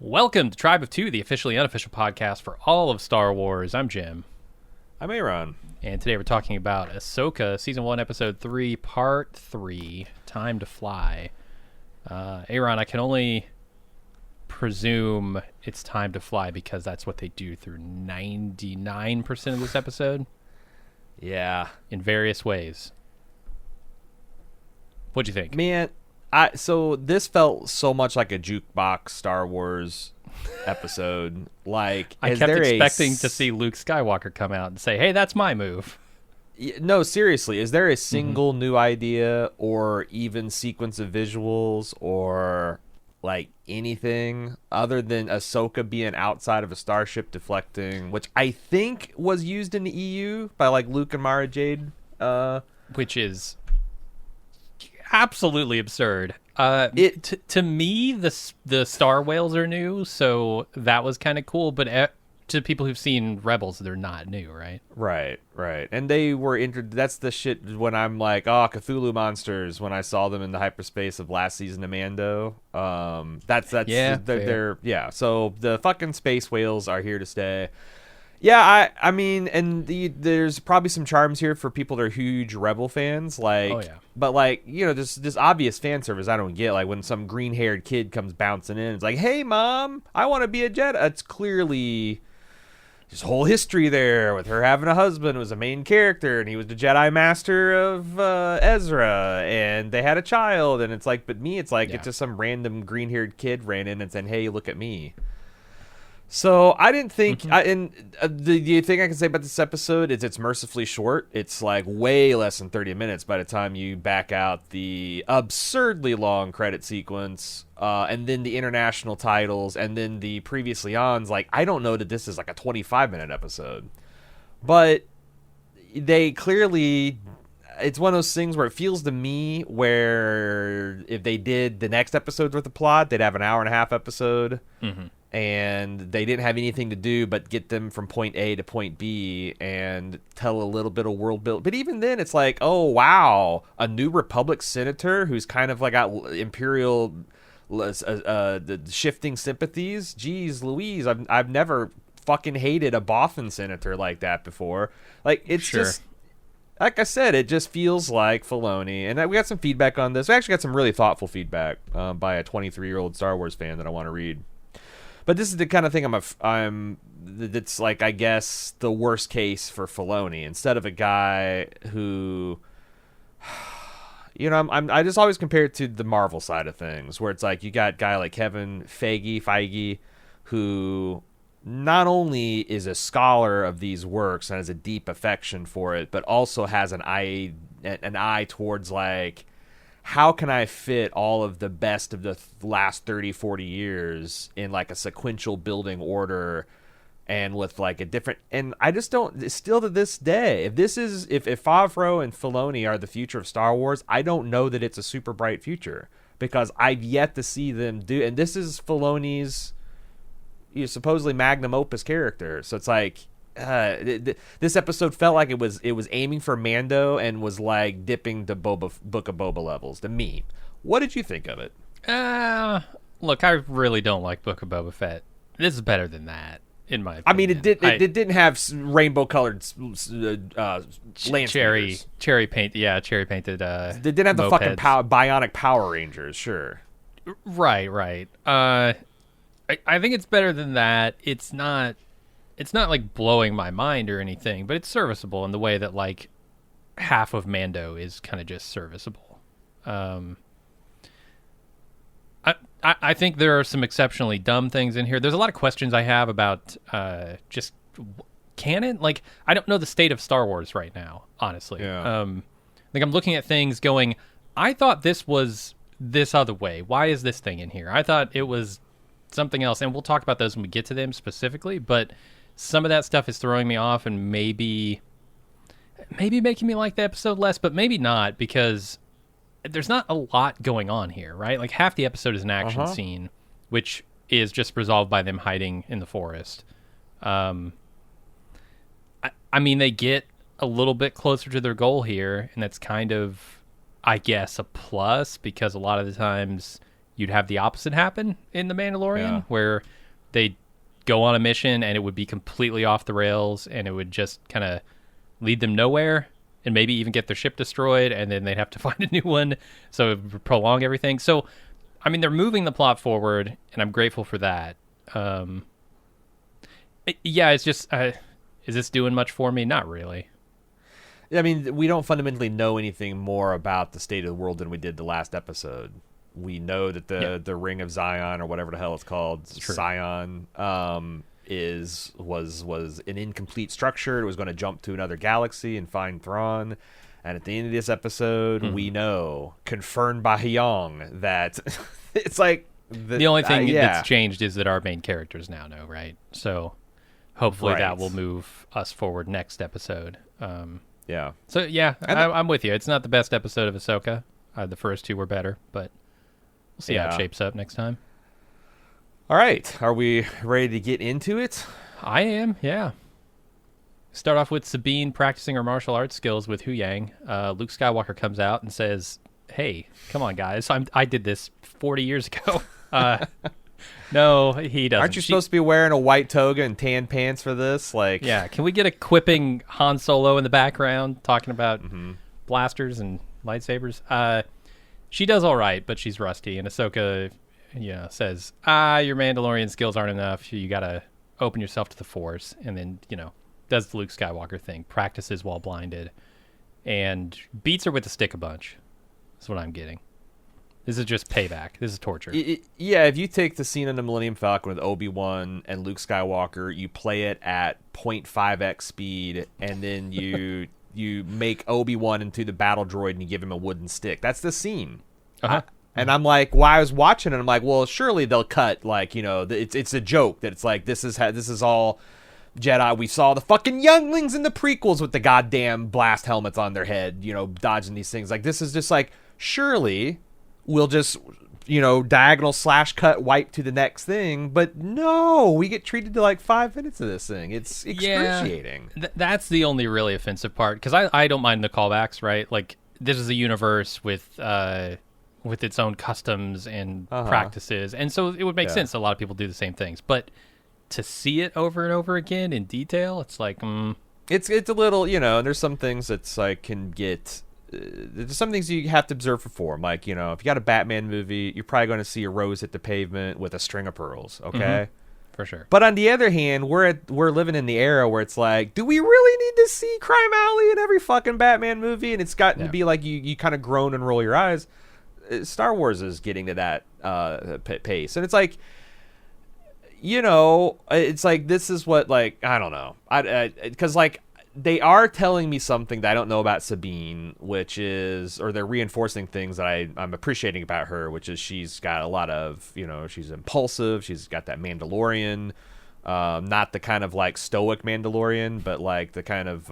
Welcome to Tribe of Two, the officially unofficial podcast for all of Star Wars. I'm Jim. I'm A.Ron. And today we're talking about Ahsoka, Season 1, Episode 3, Part 3, Time to Fly. A.Ron, I can only presume it's time to fly because that's what they do through 99% of this episode. Yeah. In various ways. What'd you think? Man, so this felt so much like a jukebox Star Wars episode. Like, I kept expecting to see Luke Skywalker come out and say, hey, that's my move. No, seriously, is there a single new idea or even sequence of visuals or like anything other than Ahsoka being outside of a starship deflecting, which I think was used in the EU by like Luke and Mara Jade, which is absolutely absurd. To me, the Star Whales are new, so that was kind of cool. But to people who've seen Rebels, they're not new, right? Right. And they were that's the shit when I'm like, oh, Cthulhu monsters. When I saw them in the hyperspace of last season of Mando, they're. So the fucking space whales are here to stay. Yeah, I mean, and there's probably some charms here for people that are huge Rebel fans, like, oh, yeah. But like, you know, this obvious fan service I don't get, like when some green-haired kid comes bouncing in, it's like, hey, Mom, I want to be a Jedi. It's clearly this whole history there with her having a husband who was a main character, and he was the Jedi Master of Ezra, and they had a child, and it's like, but me, it's like, It's just some random green-haired kid ran in and said, hey, look at me. So I didn't think, the thing I can say about this episode is it's mercifully short. It's like way less than 30 minutes by the time you back out the absurdly long credit sequence, and then the international titles, and then the previously ons. Like, I don't know that this is like a 25-minute episode, but they clearly, it's one of those things where it feels to me where if they did the next episode's worth of plot, they'd have an hour and a half episode. And they didn't have anything to do but get them from point A to point B and tell a little bit of world build. But even then, it's like, oh, wow, a New Republic senator who's kind of like got imperial the shifting sympathies. Jeez Louise, I've never fucking hated a Bothan senator like that before. Like, it's just, like I said, it just feels like Filoni. And we got some feedback on this. We actually got some really thoughtful feedback by a 23-year-old Star Wars fan that I want to read. But this is the kind of thing that's like, I guess, the worst case for Filoni. Instead of a guy who, you know, I just always compare it to the Marvel side of things, where it's like you got a guy like Kevin Feige, who not only is a scholar of these works and has a deep affection for it, but also has an eye towards like, how can I fit all of the best of the last 30, 40 years in like a sequential building order and with like a different, and I just don't, still to this day, if Favreau and Filoni are the future of Star Wars, I don't know that it's a super bright future because I've yet to see them do, and this is Filoni's supposedly magnum opus character. So it's like, this episode felt like it was aiming for Mando and was like dipping to Book of Boba levels to me. What did you think of it? Look, I really don't like Book of Boba Fett. This is better than that, in my opinion. I mean, it didn't have rainbow colored cherry paint. Yeah, cherry painted. It didn't have the mopeds. fucking bionic Power Rangers. Sure. Right. I think it's better than that. It's not like blowing my mind or anything, but it's serviceable in the way that like half of Mando is kind of just serviceable. I think there are some exceptionally dumb things in here. There's a lot of questions I have about just canon. Like, I don't know the state of Star Wars right now, honestly. Yeah. Like, I'm looking at things going, I thought this was this other way. Why is this thing in here? I thought it was something else, and we'll talk about those when we get to them specifically, but some of that stuff is throwing me off and maybe making me like the episode less, but maybe not, because there's not a lot going on here, right? Like, half the episode is an action scene, which is just resolved by them hiding in the forest. I mean, they get a little bit closer to their goal here, and that's kind of, I guess, a plus, because a lot of the times you'd have the opposite happen in The Mandalorian, Yeah. where they go on a mission and it would be completely off the rails and it would just kind of lead them nowhere and maybe even get their ship destroyed, and then they'd have to find a new one, so it would prolong everything. So, I mean, they're moving the plot forward, and I'm grateful for that. Yeah, it's just, is this doing much for me? Not really. I mean, we don't fundamentally know anything more about the state of the world than we did the last episode. We know that the Ring of Zion, or whatever the hell it's called, Zion, was an incomplete structure. It was going to jump to another galaxy and find Thrawn. And at the end of this episode, we know, confirmed by Hyung, that it's like the only thing that's changed is that our main characters now know, right? So hopefully that will move us forward next episode. Yeah. So yeah, I'm with you. It's not the best episode of Ahsoka. The first two were better, but we'll see how it shapes up next time. All right. Are we ready to get into it? I am, yeah. Start off with Sabine practicing her martial arts skills with Huyang. Luke Skywalker comes out and says, "Hey, come on, guys. I did this 40 years ago." No, he doesn't. Aren't you supposed to be wearing a white toga and tan pants for this? Like, yeah, can we get a quipping Han Solo in the background talking about blasters and lightsabers? She does all right, but she's rusty. And Ahsoka, says, your Mandalorian skills aren't enough. You got to open yourself to the Force. And then, does the Luke Skywalker thing, practices while blinded, and beats her with the stick a bunch. That's what I'm getting. This is just payback. This is torture. Yeah, if you take the scene in the Millennium Falcon with Obi-Wan and Luke Skywalker, you play it at 0.5x speed, and then you make Obi-Wan into the battle droid and you give him a wooden stick. That's the scene. And I'm like, while I was watching it, I'm like, well, surely they'll cut, like, it's a joke that it's like, this is all Jedi. We saw the fucking younglings in the prequels with the goddamn blast helmets on their head, dodging these things. Like, this is just like, surely we'll just, diagonal slash cut wipe to the next thing. But no, we get treated to like 5 minutes of this thing. It's excruciating. Yeah, that's the only really offensive part, because I don't mind the callbacks, right? Like, this is a universe with its own customs and practices, and so it would make sense that a lot of people do the same things. But to see it over and over again in detail, it's like, it's a little, there's some things that's like can get. There's some things you have to observe for form. Like, if you got a Batman movie, you're probably going to see a rose hit the pavement with a string of pearls, okay? For sure. But on the other hand, we're living in the era where it's like, do we really need to see Crime Alley in every fucking Batman movie? And it's gotten to be like you kind of groan and roll your eyes. Star Wars is getting to that pace. And it's like, it's like, this is what, like, I don't know. Because, like, they are telling me something that I don't know about Sabine, which is, or they're reinforcing things that I'm appreciating about her, which is she's got a lot of, she's impulsive. She's got that Mandalorian, not the kind of like stoic Mandalorian, but like the kind of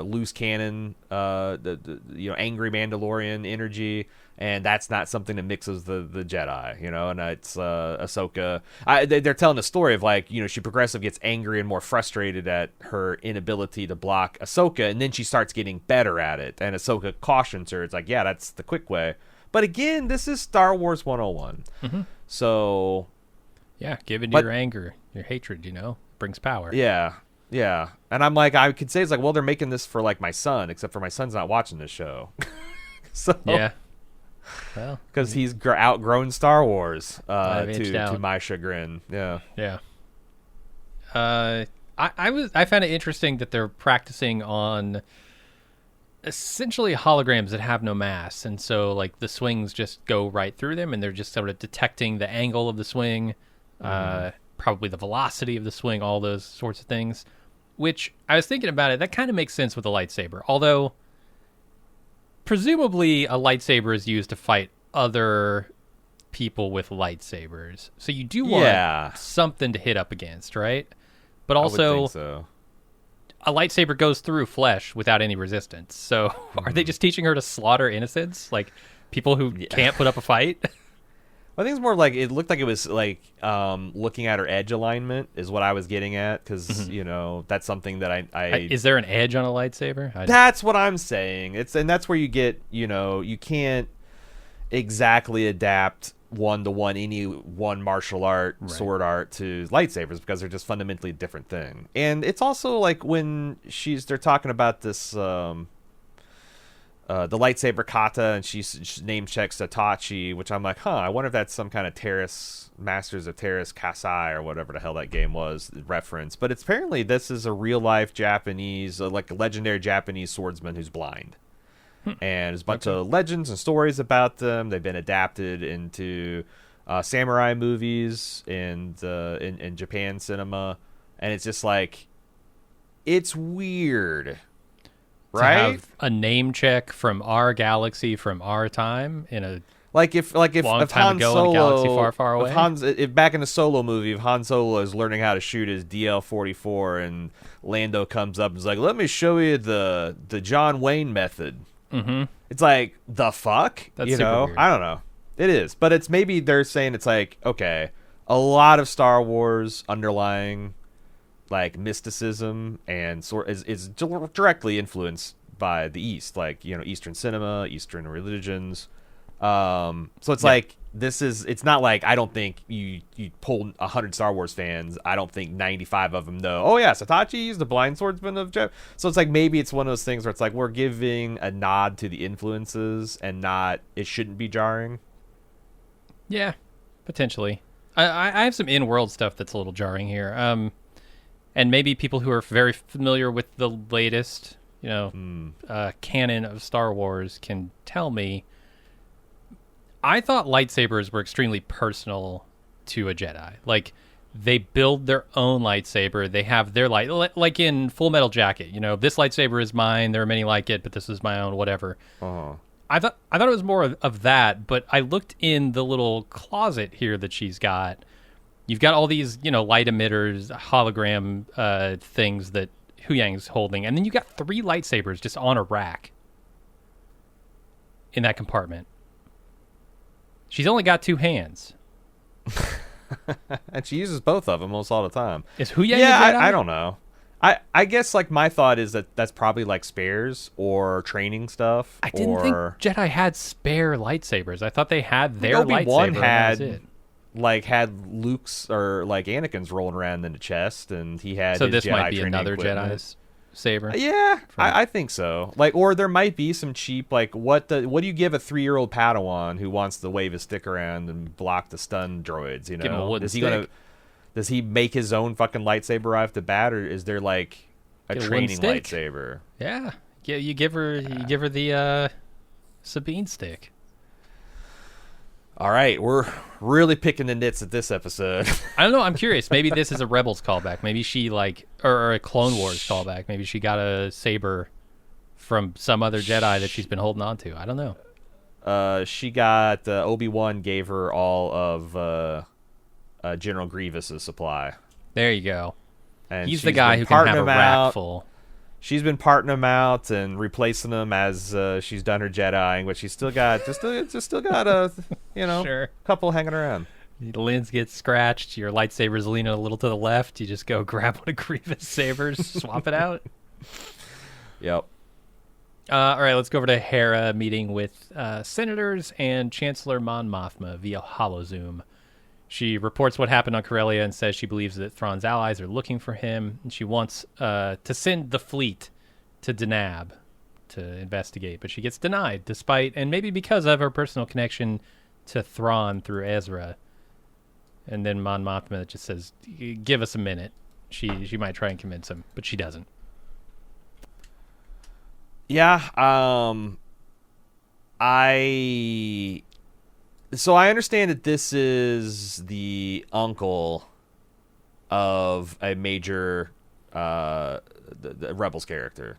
loose cannon, the angry Mandalorian energy. And that's not something that mixes the Jedi, and it's Ahsoka. They're telling the story of like, she progressively gets angry and more frustrated at her inability to block Ahsoka, and then she starts getting better at it. And Ahsoka cautions her. It's like, yeah, that's the quick way. But again, this is Star Wars 101. So, yeah, give into your anger, your hatred, brings power. Yeah. And I'm like, I could say it's like, well, they're making this for like my son, except for my son's not watching this show. So yeah. Well, because he's outgrown Star Wars to my chagrin. Yeah. I found it interesting that they're practicing on essentially holograms that have no mass, and so like the swings just go right through them, and they're just sort of detecting the angle of the swing, probably the velocity of the swing, all those sorts of things. Which I was thinking about it, that kind of makes sense with a lightsaber, although presumably a lightsaber is used to fight other people with lightsabers. So you do want something to hit up against, right? But also, I would think so. A lightsaber goes through flesh without any resistance. So are they just teaching her to slaughter innocents? Like people who can't put up a fight? I think it's more like it looked like it was like looking at her edge alignment is what I was getting at, because that's something that I is there an edge on a lightsaber? That's what I'm saying. And that's where you get you can't exactly adapt one-to-one any one martial art, sword art to lightsabers, because they're just fundamentally a different thing. And it's also like when they're talking about this, the lightsaber kata, and she name checks Itachi, which I'm like, I wonder if that's some kind of Terrace, Masters of Terrace Kasai or whatever the hell that game was reference. But it's apparently this is a real-life Japanese, like a legendary Japanese swordsman who's blind. And there's a bunch of legends and stories about them. They've been adapted into samurai movies and in Japan cinema. And it's just like, it's weird. Right? To have a name check from our galaxy, from our time, in a if long if time Han ago Solo, in a galaxy far, far away. If back in the Solo movie, if Han Solo is learning how to shoot his DL-44 and Lando comes up and is like, let me show you the John Wayne method. Mm-hmm. It's like, the fuck? That's you super know? weird. I don't know. It is. But it's maybe they're saying it's like, okay, a lot of Star Wars underlying like mysticism and is directly influenced by the East, like, you know, Eastern cinema, Eastern religions. So it's like, it's not like, I don't think you pull 100 Star Wars fans, I don't think 95 of them know, oh yeah, Itachi is the blind swordsman of Japan. So it's like, maybe it's one of those things where it's like, we're giving a nod to the influences and not, it shouldn't be jarring. Yeah, potentially. I have some in-world stuff that's a little jarring here. And maybe people who are very familiar with the latest, you know, canon of Star Wars can tell me. I thought lightsabers were extremely personal to a Jedi. Like, they build their own lightsaber. They have their like in Full Metal Jacket. You know, this lightsaber is mine. There are many like it, but this is my own. Whatever. I thought it was more of that. But I looked in the little closet here that she's got. You've got all these, you know, light emitters, hologram things that Huyang's holding, and then you got 3 lightsabers just on a rack in that compartment. She's only got 2 hands. And she uses both of them almost all the time. Is Huyang a Jedi? I don't know. I guess, like, my thought is that's probably, like, spares or training stuff. I didn't think Jedi had spare lightsabers. I thought they had their Obi-Wan lightsaber. had Luke's or, like, Anakin's rolling around in the chest, and he had so his this Jedi might be training another equipment. Jedi's saber. Yeah, I think so. Like, or there might be some cheap, like, what do you give a 3-year-old Padawan who wants to wave his stick around and block the stun droids? You know, Give him a wooden stick. Does he make his own fucking lightsaber right off the bat, or is there like a training lightsaber? Yeah, you give her the Sabine stick. All right, we're really picking the nits at this episode. I don't know. I'm curious. Maybe this is a Rebels callback. Maybe she or a Clone Wars callback. Maybe she got a saber from some other Jedi that she's been holding on to. I don't know. She got Obi-Wan gave her all of General Grievous's supply. There you go. And he's the guy who can have a rack full. She's been parting them out and replacing them as she's done her Jediing, but she's still got still got a Sure. couple hanging around. The lens gets scratched. Your lightsaber's leaning a little to the left. You just go grab one of Grievous' sabers, swap it out. Yep. All right, let's go over to Hera meeting with senators and Chancellor Mon Mothma via holozoom. She reports what happened on Corellia and says she believes that Thrawn's allies are looking for him, and she wants to send the fleet to Denab to investigate, but she gets denied, despite, and maybe because of her personal connection to Thrawn through Ezra. And then Mon Mothma just says, give us a minute. She might try and convince him, but she doesn't. Yeah, So I understand that this is the uncle of a major the Rebels character.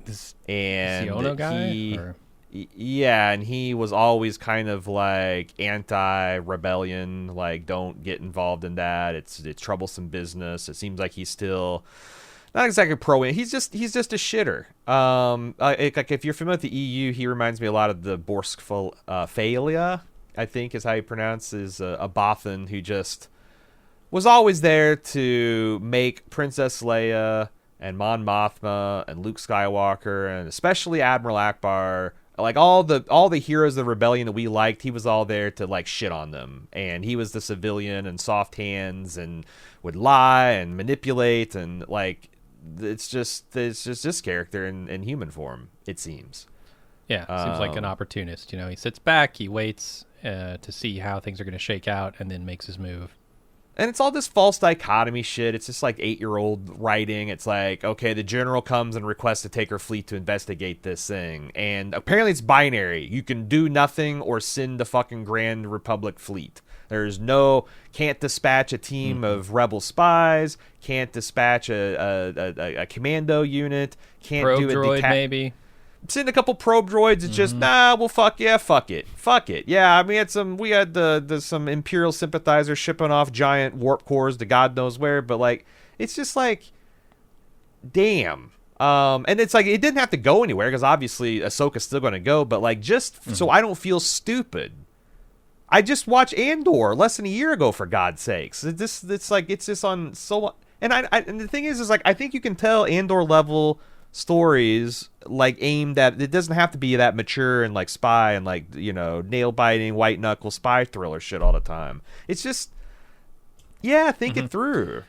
This and guy? Yeah, and he was always kind of like anti-rebellion, like don't get involved in that. It's troublesome business. It seems like he's still not exactly pro. He's just a shitter. Like if you're familiar with the EU, he reminds me a lot of the Borsk Phalia, I think is how you pronounce is a Bothan who just was always there to make Princess Leia and Mon Mothma and Luke Skywalker and especially Admiral Akbar Like all the heroes of the rebellion that we liked, he was all there to like shit on them, and he was the civilian and soft hands and would lie and manipulate, and like it's just this character in human form, it seems. Yeah, seems like an opportunist. He sits back, he waits to see how things are going to shake out, and then makes his move. And it's all this false dichotomy shit. It's just like 8-year-old writing. It's like, okay, the general comes and requests to take her fleet to investigate this thing. And apparently it's binary. You can do nothing or send the fucking Grand Republic fleet. There's can't dispatch a team of rebel spies, can't dispatch a commando unit, can't Probe do a droid maybe. Send a couple probe droids. It's just fuck it. Yeah, I mean, we had some Imperial sympathizers shipping off giant warp cores to God knows where, but like, it's just like, damn. And it's like it didn't have to go anywhere because obviously Ahsoka's still going to go, but like so I don't feel stupid. I just watched Andor less than a year ago, for God's sakes. It's like it's just on so, and and the thing is like I think you can tell Andor level stories like aimed at, it doesn't have to be that mature and like spy and like nail biting white knuckle spy thriller shit all the time. It's just think it through.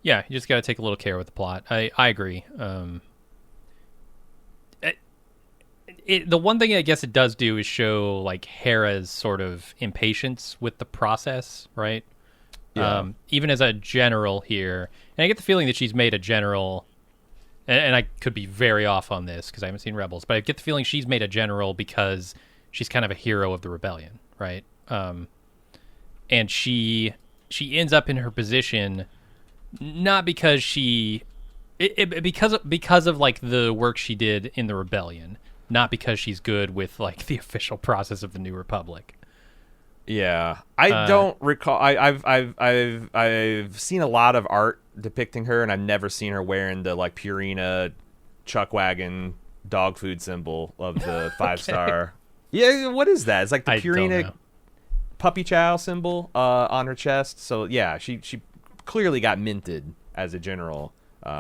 Yeah, you just got to take a little care with the plot. I agree. The one thing I guess it does do is show like Hera's sort of impatience with the process, right? Yeah. Even as a general here, and I get the feeling that she's made a general. And I could be very off on this because I haven't seen Rebels, but I get the feeling she's made a general because she's kind of a hero of the rebellion, right? And she ends up in her position not because because of like the work she did in the rebellion, not because she's good with like the official process of the New Republic. Yeah, I don't recall. I've seen a lot of art depicting her, and I've never seen her wearing the like Purina chuck wagon dog food symbol of the 5-star. Yeah, what is that? It's like the Purina puppy chow symbol on her chest. So yeah, she clearly got minted as a general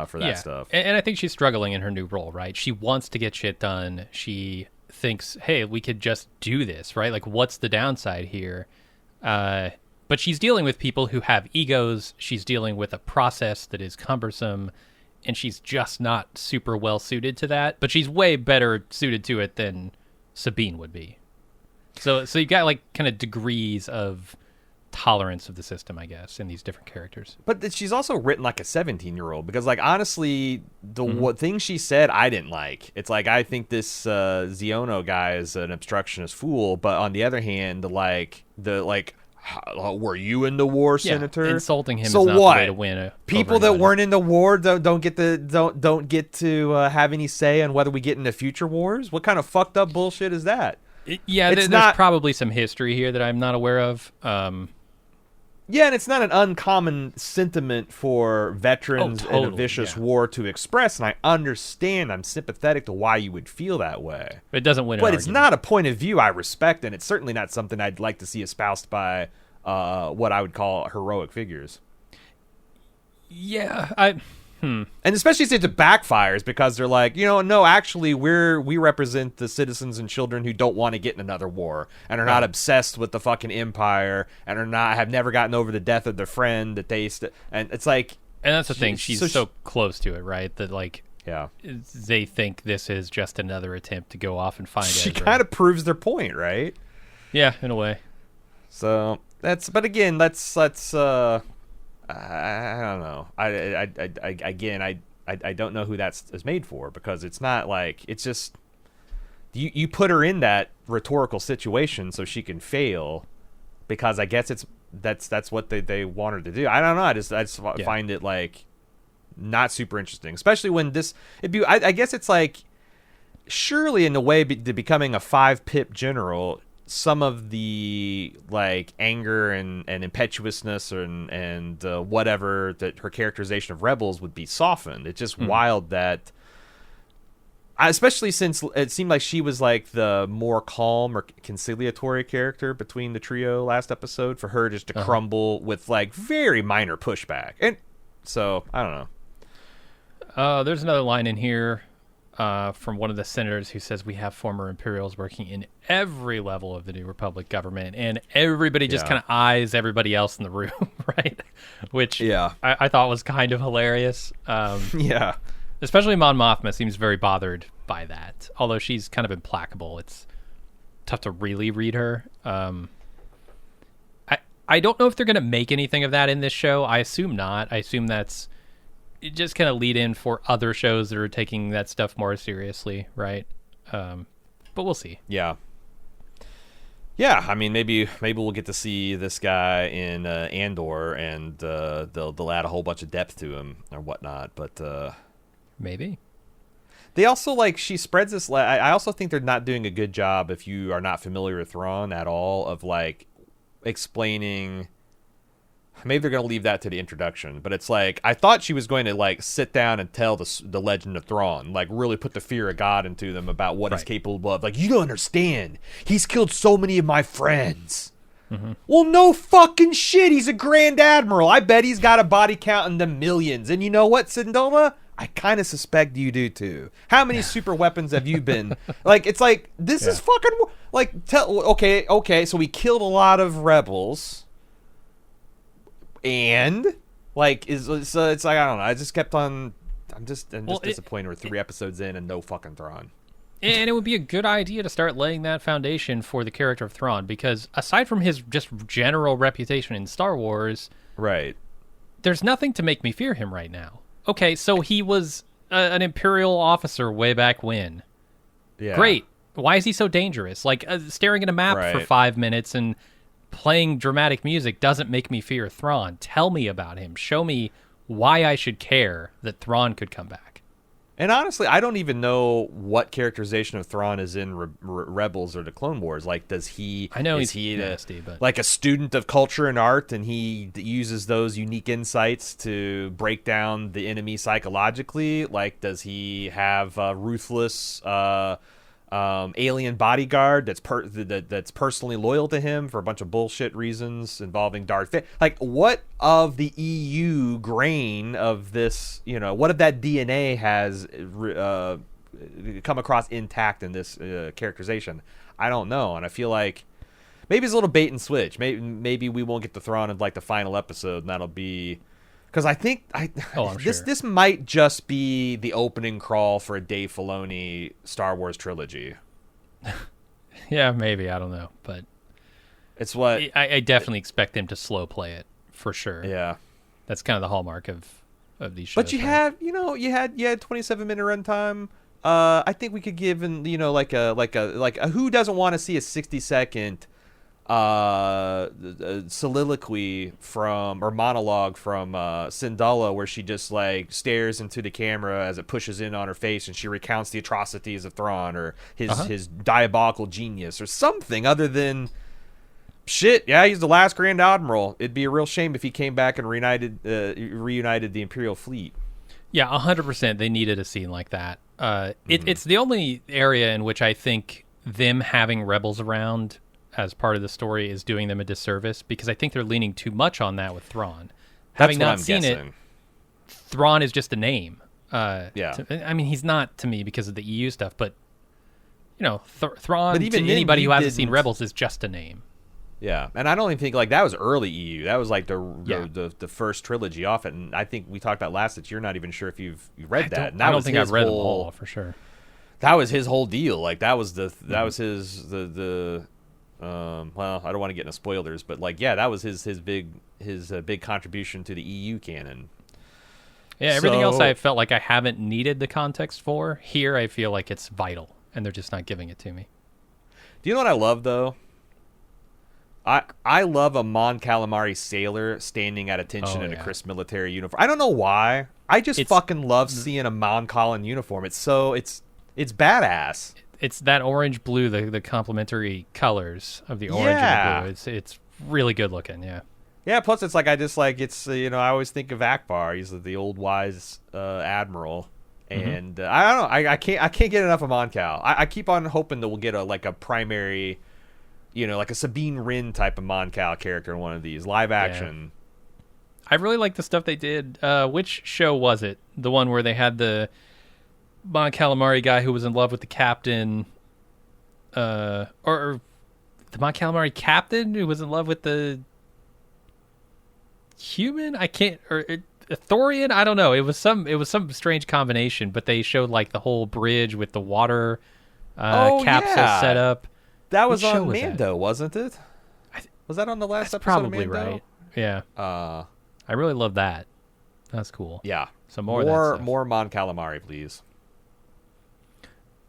for that stuff. And I think she's struggling in her new role, right? She wants to get shit done. She thinks, hey, we could just do this, right? Like, what's the downside here? But she's dealing with people who have egos. She's dealing with a process that is cumbersome, and she's just not super well suited to that. But she's way better suited to it than Sabine would be. So you've got like kind of degrees of tolerance of the system, I guess, in these different characters. But she's also written like a 17-year-old because, like, honestly, what thing she said I didn't like. It's like, I think this Xiono guy is an obstructionist fool, but on the other hand, were you in the war, Senator? Insulting him so is not what? the way to win. People that weren't in the war don't get to have any say on whether we get into future wars. What kind of fucked up bullshit is that? There's probably some history here that I'm not aware of. Yeah, and it's not an uncommon sentiment for veterans in a vicious war to express, and I understand. I'm sympathetic to why you would feel that way. It doesn't win an But argument. It's not a point of view I respect, and it's certainly not something I'd like to see espoused by what I would call heroic figures. Yeah, And especially since it backfires because they're like, no, actually, we represent the citizens and children who don't want to get in another war and are not obsessed with the fucking empire and have never gotten over the death of their friend that and it's like, and that's the thing. She's so close to it, right? That like, yeah, they think this is just another attempt to go off and find. She kind of proves their point, right? Yeah, in a way. So but again, let's. I don't know. I don't know who is made for because it's not like it's just you put her in that rhetorical situation so she can fail because I guess that's what they want her to do. I don't know. I just find it like not super interesting, especially when I guess it's like surely in the way to becoming a 5-pip general. Some of the like anger and impetuousness and whatever that her characterization of rebels would be softened. It's just wild that, especially since it seemed like she was like the more calm or conciliatory character between the trio last episode, for her just to crumble with like very minor pushback. And so I don't know. There's another line in here. from one of the senators who says we have former Imperials working in every level of the New Republic government, and everybody just kind of eyes everybody else in the room, right? Which I thought was kind of hilarious. Especially Mon Mothma seems very bothered by that, although she's kind of implacable. It's tough to really read her. I don't know if they're going to make anything of that in this show. I assume not. I assume that's just kind of lead in for other shows that are taking that stuff more seriously, right? But we'll see. Yeah. I mean, maybe we'll get to see this guy in Andor, and they'll add a whole bunch of depth to him or whatnot. But maybe. They also, like, she spreads this. I also think they're not doing a good job, if you are not familiar with Thrawn at all, of like explaining. Maybe they're going to leave that to the introduction, but it's like, I thought she was going to like sit down and tell the legend of Thrawn, like really put the fear of God into them about what he's capable of. Like, you don't understand. He's killed so many of my friends. Mm-hmm. Well, no fucking shit. He's a Grand Admiral. I bet he's got a body count in the millions. And you know what, Syndulla? I kind of suspect you do too. How many super weapons have you been? Like, it's like, this is fucking, like, okay, so we killed a lot of rebels. And, like, it's like, I don't know. I just kept on, I'm just disappointed we're 3 episodes in and no fucking Thrawn. And it would be a good idea to start laying that foundation for the character of Thrawn, because aside from his just general reputation in Star Wars, right, there's nothing to make me fear him right now. Okay, so he was an Imperial officer way back when. Yeah. Great. Why is he so dangerous? Like, staring at a map for 5 minutes and playing dramatic music doesn't make me fear Thrawn. Tell me about him. Show me why I should care that Thrawn could come back. And honestly, I don't even know what characterization of Thrawn is in Rebels or the Clone Wars. Like, does he? I know he's nasty, but like a student of culture and art, and he uses those unique insights to break down the enemy psychologically. Like, does he have a ruthless alien bodyguard that's personally loyal to him for a bunch of bullshit reasons involving Darth Vader? Like, what of the EU grain of this, what of that DNA has come across intact in this characterization? I don't know, and I feel like maybe it's a little bait and switch. Maybe we won't get the Thrawn in like the final episode, and that'll be. Because I think this might just be the opening crawl for a Dave Filoni Star Wars trilogy. Yeah, maybe. I don't know. But it's what I definitely expect them to slow play it for sure. Yeah. That's kind of the hallmark of these shows. But you had 27-minute runtime. I think we could give like a who doesn't want to see a 60-second soliloquy or monologue from Syndulla, where she just like stares into the camera as it pushes in on her face, and she recounts the atrocities of Thrawn or his diabolical genius or something other than shit. Yeah, he's the last Grand Admiral. It'd be a real shame if he came back and reunited the Imperial fleet. Yeah, 100%. They needed a scene like that. It's the only area in which I think them having rebels around as part of the story is doing them a disservice, because I think they're leaning too much on that with Thrawn. Having not seen it, Thrawn is just a name. I mean, he's not to me because of the EU stuff, but Thrawn, but even to anybody who hasn't seen Rebels, is just a name. Yeah, and I don't even think like that was early EU. That was like the first trilogy off it, and I think we talked about last that you're not even sure if you've read that. I don't think I've read them all for sure. That was his whole deal. Like that was his well, I don't want to get into spoilers, but like, yeah, that was his big contribution to the EU canon. Yeah, everything else I felt like I haven't needed the context for. Here, I feel like it's vital, and they're just not giving it to me. Do you know what I love though? I love a Mon Calamari sailor standing at attention in a crisp military uniform. I don't know why. I just fucking love seeing a Mon Cal uniform. It's badass. It's that orange blue, the complementary colors of the orange and the blue. It's really good looking, yeah. Yeah, plus it's like I always think of Akbar. He's the old wise admiral, and I don't know. I can't get enough of Mon Cal. I keep on hoping that we'll get a primary, like a Sabine Wren type of Mon Cal character in one of these live action. Yeah. I really like the stuff they did. Which show was it? The one where they had the Mon Calamari guy who was in love with the captain, or the Mon Calamari captain who was in love with the human. I can't, or a Thorian. I don't know. It was some strange combination. But they showed like the whole bridge with the water capsule set up. That was on Mando, wasn't it? Was that on the last episode probably of Mando? Right. Yeah. I really love that. That's cool. Yeah. So more of that stuff. More Mon Calamari, please.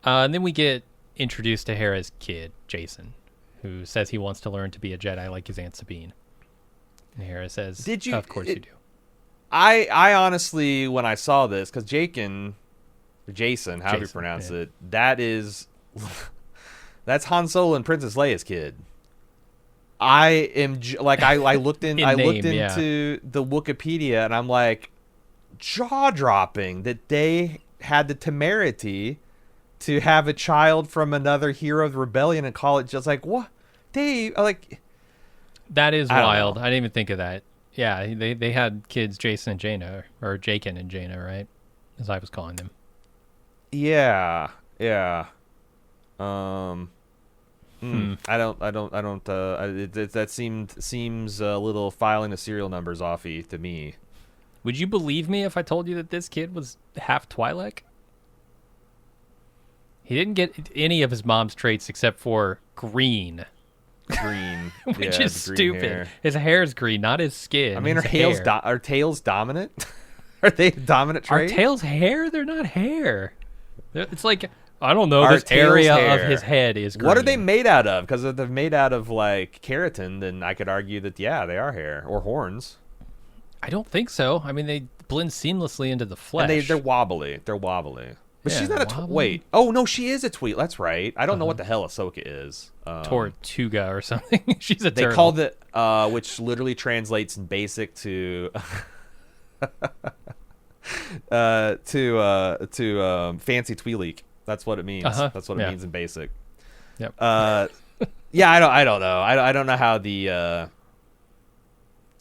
And then we get introduced to Hera's kid, Jason, who says he wants to learn to be a Jedi like his Aunt Sabine. And Hera says, of course you do. I honestly, when I saw this, because Jason, however you pronounce it, that's Han Solo and Princess Leia's kid. I am I looked into the Wikipedia and I'm like, jaw dropping that they had the temerity to have a child from another hero of the rebellion and call it just like what they like. That is wild. I didn't even think of that. Yeah, they had kids, Jason and Jaina, or Jaken and Jaina, right? As I was calling them. Yeah. I don't. That seems a little filing the serial numbers offy to me. Would you believe me if I told you that this kid was half Twi'lek? He didn't get any of his mom's traits except for green. Which is stupid. Hair. His hair's green, not his skin. I mean, are tails dominant? Are they dominant trait? Are tails hair? They're not hair. It's like, I don't know, this area of his head is green. What are they made out of? Because if they're made out of, like, keratin, then I could argue that, yeah, they are hair. Or horns. I don't think so. I mean, they blend seamlessly into the flesh. And they're wobbly. But she's not a wait. Oh, no, she is a tweet. That's right. I don't know what the hell Ahsoka is. Tortuga or something. She's a turtle. They called it, which literally translates in basic to... fancy Twi'lek. That's what it means. That's what it means in basic. Yep. Yeah, I don't know. I don't know how the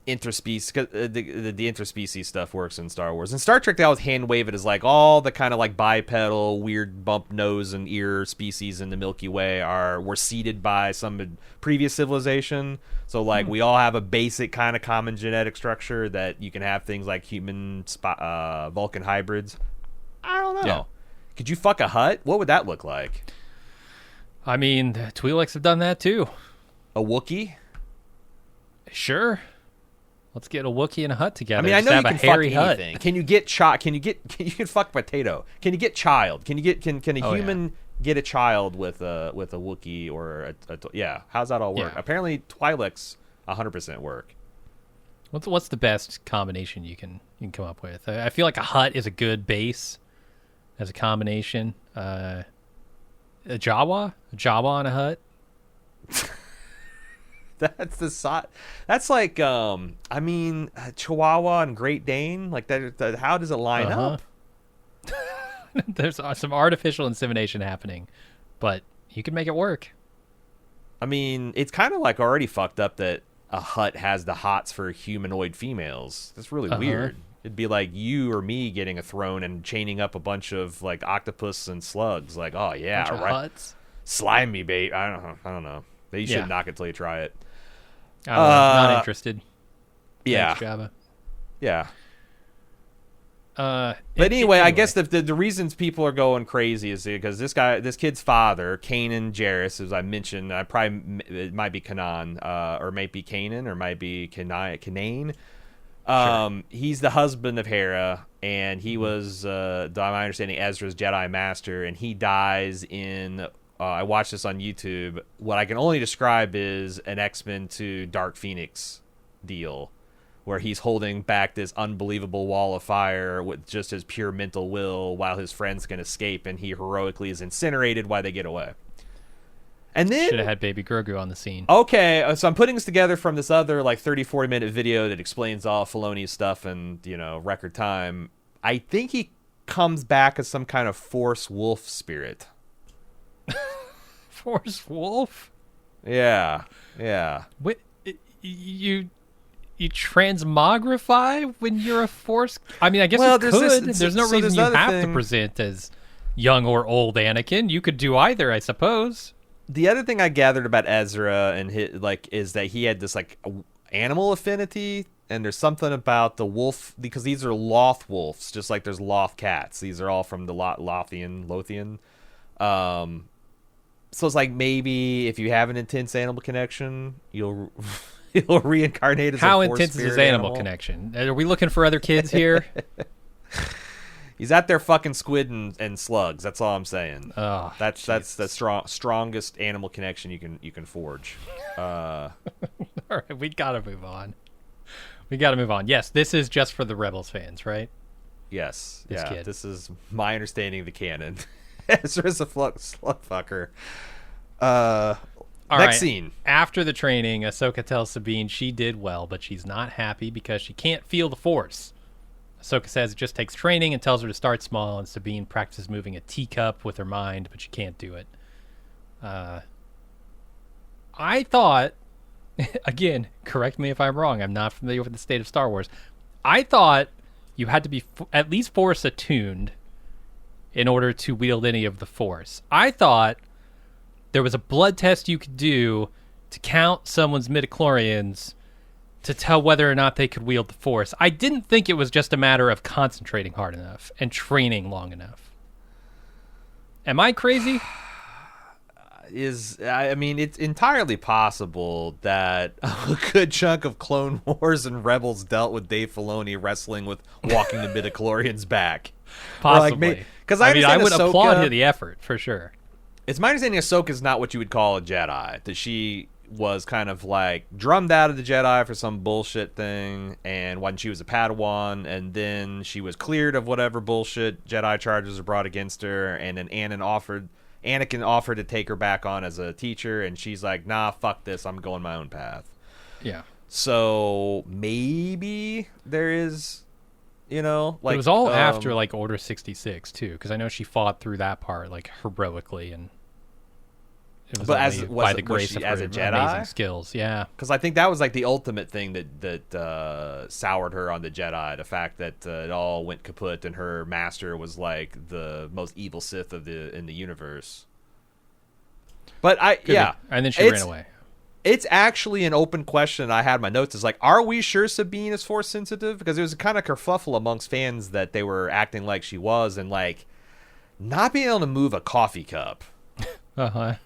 interspecies the interspecies stuff works in Star Wars. In Star Trek, they always hand wave it as like all the kind of like bipedal, weird bump nose and ear species in the Milky Way were seeded by some previous civilization. So like we all have a basic kind of common genetic structure that you can have things like human Vulcan hybrids. I don't know. Yeah. Could you fuck a Hutt? What would that look like? I mean, the Twi'leks have done that too. A Wookiee? Sure. Let's get a Wookiee and a Hutt together. I mean, I know you can fuck anything. Hut. Can you can fuck potato? Can you get child? Can a human get a child with a Wookiee or yeah? How's that all work? Yeah. Apparently, Twi'leks 100% work. What's the best combination you can come up with? I feel like a Hutt is a good base as a combination. A Jawa and a Hutt. That's like I mean Chihuahua and Great Dane, like that how does it line up? There's some artificial insemination happening, but you can make it work. I mean, it's kind of like already fucked up that a Hutt has the hots for humanoid females. That's really weird. It'd be like you or me getting a throne and chaining up a bunch of like octopus and slugs. Like, oh yeah, right. Hutts. Slime me, bait. I don't know. You should knock it till you try it. Not interested. Yeah. Thanks, Java. Yeah. But anyway, I guess the reasons people are going crazy is because this kid's father, Kanan Jarrus, as I mentioned, it might be Kanan, or might be Kanan, or might be Kanane. Sure. He's the husband of Hera, and he was, my understanding, Ezra's Jedi Master, and he dies in. I watched this on YouTube. What I can only describe is an X-Men to Dark Phoenix deal, where he's holding back this unbelievable wall of fire with just his pure mental will while his friends can escape, and he heroically is incinerated while they get away. And then should have had Baby Grogu on the scene. Okay, so I'm putting this together from this other like 30-40 minute video that explains all Filoni's stuff in record time. I think he comes back as some kind of Force wolf spirit. Force wolf? Yeah. What, you transmogrify when you're a Force? I mean, I guess you could. There's no reason you have to present as young or old Anakin. You could do either, I suppose. The other thing I gathered about Ezra and his, is that he had this animal affinity, and there's something about the wolf, because these are Loth wolves, just like there's Loth cats. These are all from the Lothian. So it's like maybe if you have an intense animal connection, you'll reincarnate as How a force intense is his spirit animal connection? Are we looking for other kids here? He's out there fucking squid and slugs. That's all I'm saying. Oh, that's the strongest animal connection you can forge. All right, we gotta move on. Yes, this is just for the Rebels fans, right? Yes. This yeah. kid. This is my understanding of the canon. Ezra's a slug fucker. Next scene. After the training, Ahsoka tells Sabine she did well, but she's not happy because she can't feel the Force. Ahsoka says it just takes training and tells her to start small, and Sabine practices moving a teacup with her mind, but she can't do it. I thought, again, correct me if I'm wrong, I'm not familiar with the state of Star Wars. I thought you had to be at least Force attuned in order to wield any of the Force. I thought there was a blood test you could do to count someone's midichlorians to tell whether or not they could wield the Force. I didn't think it was just a matter of concentrating hard enough and training long enough. Am I crazy? It's entirely possible that a good chunk of Clone Wars and Rebels dealt with Dave Filoni wrestling with walking the midichlorians back. Possibly. Because I would applaud the effort, for sure. It's my understanding Ahsoka is not what you would call a Jedi. That she was kind of drummed out of the Jedi for some bullshit thing, and when she was a Padawan, and then she was cleared of whatever bullshit Jedi charges were brought against her, and then Anakin offered to take her back on as a teacher, and she's like, nah, fuck this, I'm going my own path. Yeah. So maybe there is, it was all after Order 66 too, because I know she fought through that part heroically, and it was by the grace of her as a Jedi? amazing skills. Yeah, because I think that was the ultimate thing that soured her on the Jedi. The fact that it all went kaput and her master was the most evil Sith in the universe. But and then she ran away. It's actually an open question. I had in my notes is are we sure Sabine is Force sensitive? Because it was kind of kerfuffle amongst fans that they were acting like she was, and not being able to move a coffee cup. Uh-huh.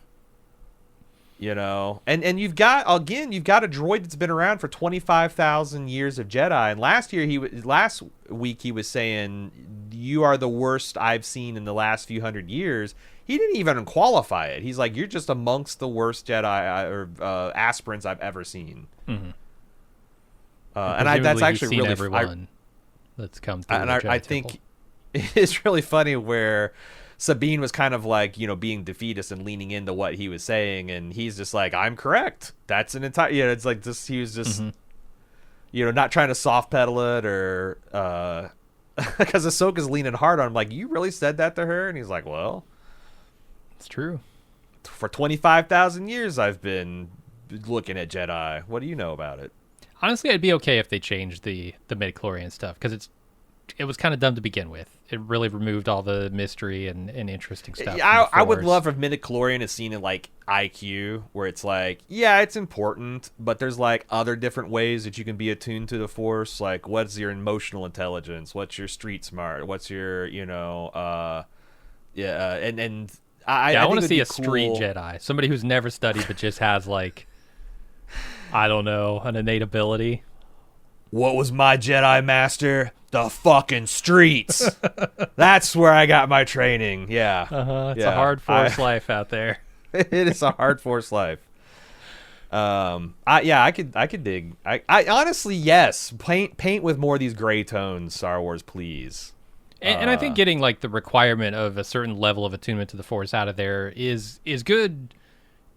And you've got a droid that's been around for 25,000 years of Jedi. And last week he was saying, you are the worst I've seen in the last few hundred years. He didn't even qualify it. He's like, you're just amongst the worst Jedi or aspirants I've ever seen. Mm-hmm. And that's actually really everyone that's come through. And I think it's really funny where Sabine was kind of being defeatist and leaning into what he was saying, and he's just I'm correct. That's an entire, it's he was just, not trying to soft pedal it or, because Ahsoka's leaning hard on him, you really said that to her? And he's like, well, it's true. For 25,000 years I've been looking at Jedi. What do you know about it? Honestly, I'd be okay if they changed the midichlorian stuff, because it was kind of dumb to begin with. It really removed all the mystery and interesting stuff. I would love if midichlorian is seen in IQ, where it's it's important, but there's other different ways that you can be attuned to the Force. What's your emotional intelligence? What's your street smart? What's your I want to see a street Jedi, somebody who's never studied but just has I don't know, an innate ability. What was my Jedi master? The fucking streets. That's where I got my training. Yeah. It's a hard Force life out there. It is a hard Force life. I could dig. I honestly, yes. Paint with more of these gray tones, Star Wars, please. And I think getting the requirement of a certain level of attunement to the Force out of there is good.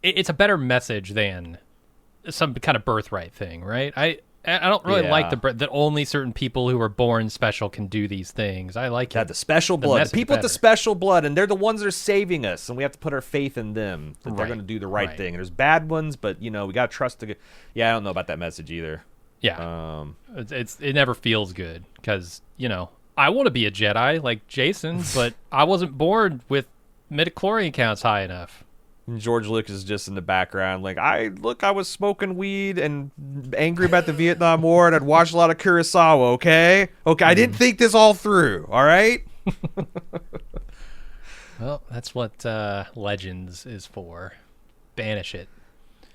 It's a better message than some kind of birthright thing, right? I don't really like that only certain people who are born special can do these things. I like the special blood. The people with the special blood, and they're the ones that are saving us, and we have to put our faith in them that they're going to do the right thing. And there's bad ones, but we got to trust the. Yeah, I don't know about that message either. Yeah, it never feels good because I want to be a Jedi like Jason, but I wasn't born with midichlorian counts high enough. And George Lucas is just in the background, like, I was smoking weed and angry about the Vietnam War, and I'd watched a lot of Kurosawa, okay? I didn't think this all through, all right? Well, that's what Legends is for. Banish it.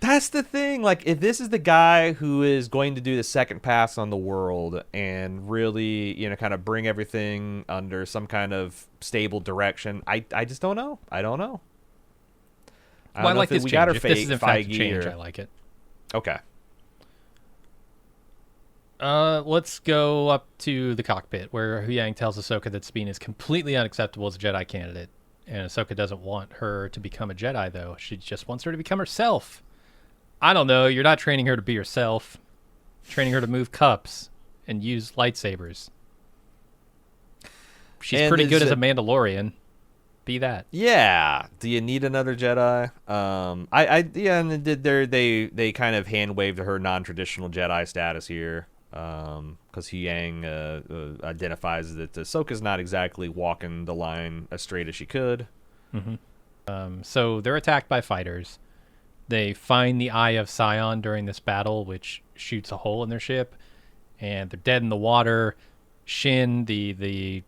That's the thing. Like, if this is the guy who is going to do the second pass on the world and really, kind of bring everything under some kind of stable direction, I just don't know. I don't know. Well, I like this change. If this is in fact a change, I like it. Okay. Let's go up to the cockpit where Huyang tells Ahsoka that Sabine is completely unacceptable as a Jedi candidate. And Ahsoka doesn't want her to become a Jedi, though. She just wants her to become herself. I don't know. You're not training her to be herself. Training her to move cups and use lightsabers. She's pretty good as a Mandalorian. Be that. Yeah. Do you need another Jedi? And they kind of hand waved her non-traditional Jedi status here. Because Huyang identifies that Ahsoka's not exactly walking the line as straight as she could. Mm-hmm. So they're attacked by fighters. They find the Eye of Sion during this battle, which shoots a hole in their ship, and they're dead in the water. Shin, the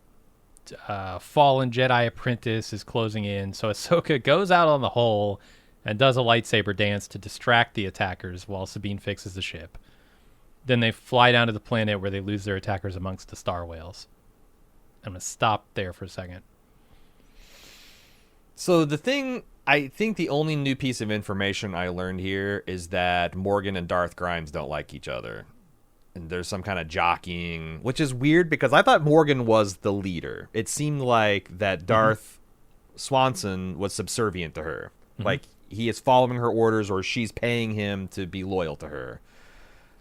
fallen Jedi apprentice, is closing in, so Ahsoka goes out on the hole and does a lightsaber dance to distract the attackers while Sabine fixes the ship. Then they fly down to the planet where they lose their attackers amongst the star whales. I'm going to stop there for a second. So I think the only new piece of information I learned here is that Morgan and Darth Grimes don't like each other. And there's some kind of jockeying, which is weird because I thought Morgan was the leader. It seemed like that Darth Swanson was subservient to her. Like, he is following her orders or she's paying him to be loyal to her.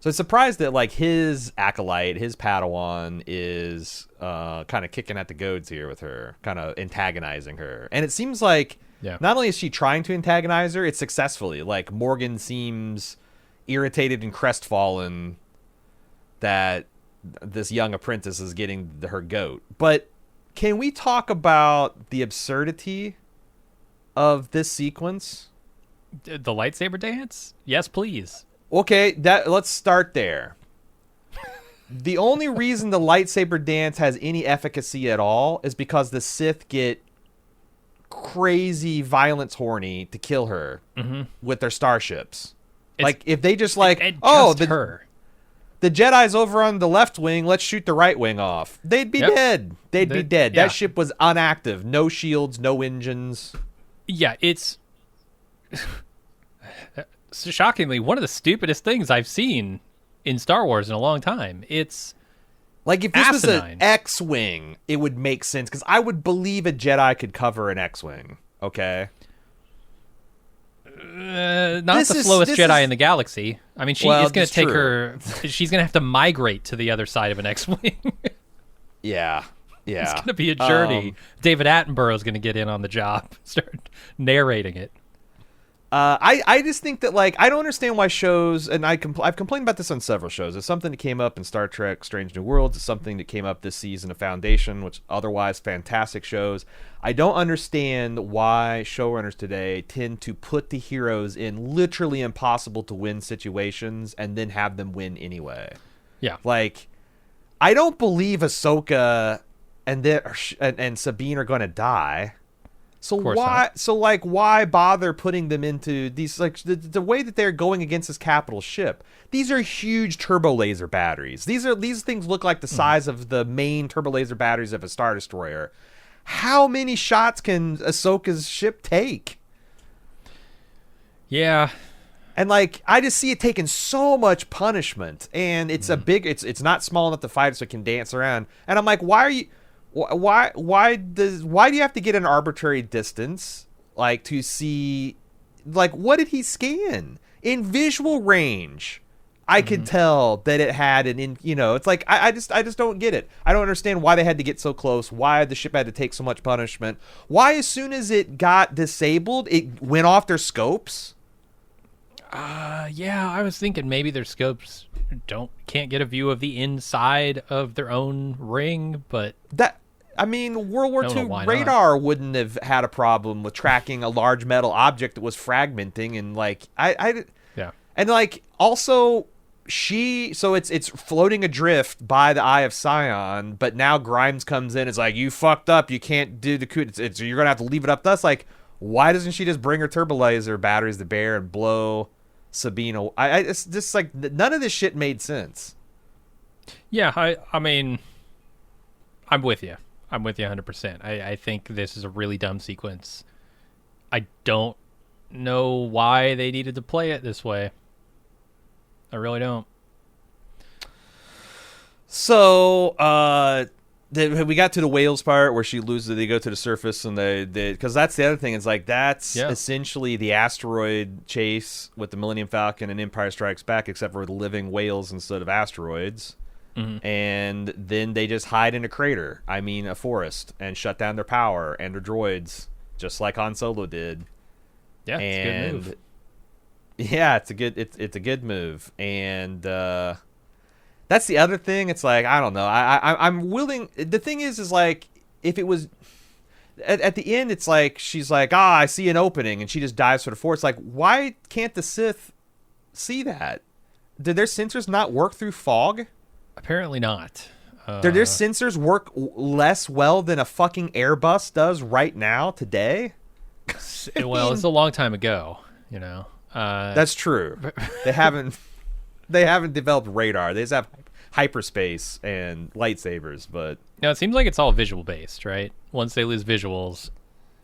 So I'm surprised that, like, his acolyte, his Padawan, is kind of kicking at the goads here with her, kind of antagonizing her. And it seems like not only is she trying to antagonize her, it's successfully. Like, Morgan seems irritated and crestfallen that this young apprentice is getting her goat. But can we talk about the absurdity of this sequence? The lightsaber dance? Yes, please. Okay, let's start there. The only reason the lightsaber dance has any efficacy at all is because the Sith get crazy violence horny to kill her with their starships. Like, if they just her. The Jedi's over on the left wing, let's shoot the right wing off. They'd be dead. They'd be dead. Yeah. That ship was inactive. No shields, no engines. Yeah, it's... shockingly one of the stupidest things I've seen in Star Wars in a long time. It's like, if this was an X-wing, it would make sense, because I would believe a Jedi could cover an X-wing. Okay, not the slowest Jedi in the galaxy. I mean, she's going to take her. She's going to have to migrate to the other side of an X-wing. Yeah. It's going to be a journey. David Attenborough is going to get in on the job, start narrating it. I just think that, like, I don't understand why shows, and I've complained about this on several shows. It's something that came up in Star Trek Strange New Worlds. It's something that came up this season of Foundation, which otherwise fantastic shows. I don't understand why showrunners today tend to put the heroes in literally impossible to win situations and then have them win anyway. Yeah. Like, I don't believe Ahsoka and Sabine are going to die. So why? Not. So, like, why bother putting them into these, like, the way that they're going against this capital ship? These are huge turbo laser batteries. These things look like the size of the main turbo laser batteries of a Star Destroyer. How many shots can Ahsoka's ship take? Yeah. And, like, I just see it taking so much punishment, and it's it's not small enough to fight, so it can dance around. And I'm like, why are you? Why do you have to get an arbitrary distance, like, to see, like, what did he scan in visual range? I could tell that it had it's like, I just don't get it. I don't understand why they had to get so close, why the ship had to take so much punishment, why as soon as it got disabled it went off their scopes. Yeah, I was thinking maybe their scopes can't get a view of the inside of their own ring, but World War II radar wouldn't have had a problem with tracking a large metal object that was fragmenting, and and also it's floating adrift by the Eye of Sion, but now Grimes comes in. It's like, you fucked up. You can't do the coup. You're gonna have to leave it up to us. Like, why doesn't she just bring her turbo laser batteries to bear and blow Sabine? It's just like none of this shit made sense. Yeah, I mean, I'm with you. I'm with you 100%. I think this is a really dumb sequence. I don't know why they needed to play it this way. I really don't. So, we got to the whales part where she loses. They go to the surface, and because that's the other thing. It's like that's essentially the asteroid chase with the Millennium Falcon and Empire Strikes Back, except for the living whales instead of asteroids. Mm-hmm. And then they just hide in a crater. A forest, and shut down their power and their droids, just like Han Solo did. Yeah, it's a good move. Yeah, it's a good move, and that's the other thing. It's like, I don't know. I'm willing. The thing is like, if it was at the end, it's like she's like, I see an opening, and she just dives for the force. Like, why can't the Sith see that? Did their sensors not work through fog? Apparently not. Their sensors work less well than a fucking Airbus does right now today. Well, it's a long time ago, you know. That's true. They haven't developed radar. They just have hyperspace and lightsabers. But no, it seems like it's all visual based, right? Once they lose visuals,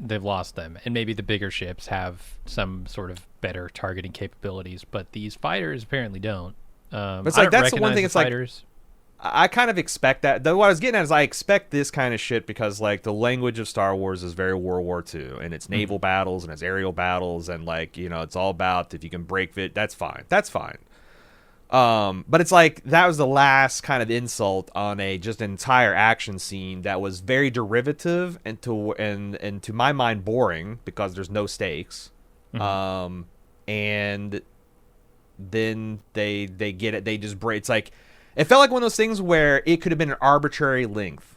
they've lost them, and maybe the bigger ships have some sort of better targeting capabilities, but these fighters apparently don't. But it's like, that's the one thing. It's fighters. Like, I kind of expect that. Though what I was getting at is I expect this kind of shit because, like, the language of Star Wars is very World War II, and it's naval battles and it's aerial battles, and, like, you know, it's all about if you can break it, that's fine. That's fine. But it's like that was the last kind of insult on just an entire action scene that was very derivative and to my mind boring because there's no stakes. And then they get it. They just break. It's like, it felt like one of those things where it could have been an arbitrary length.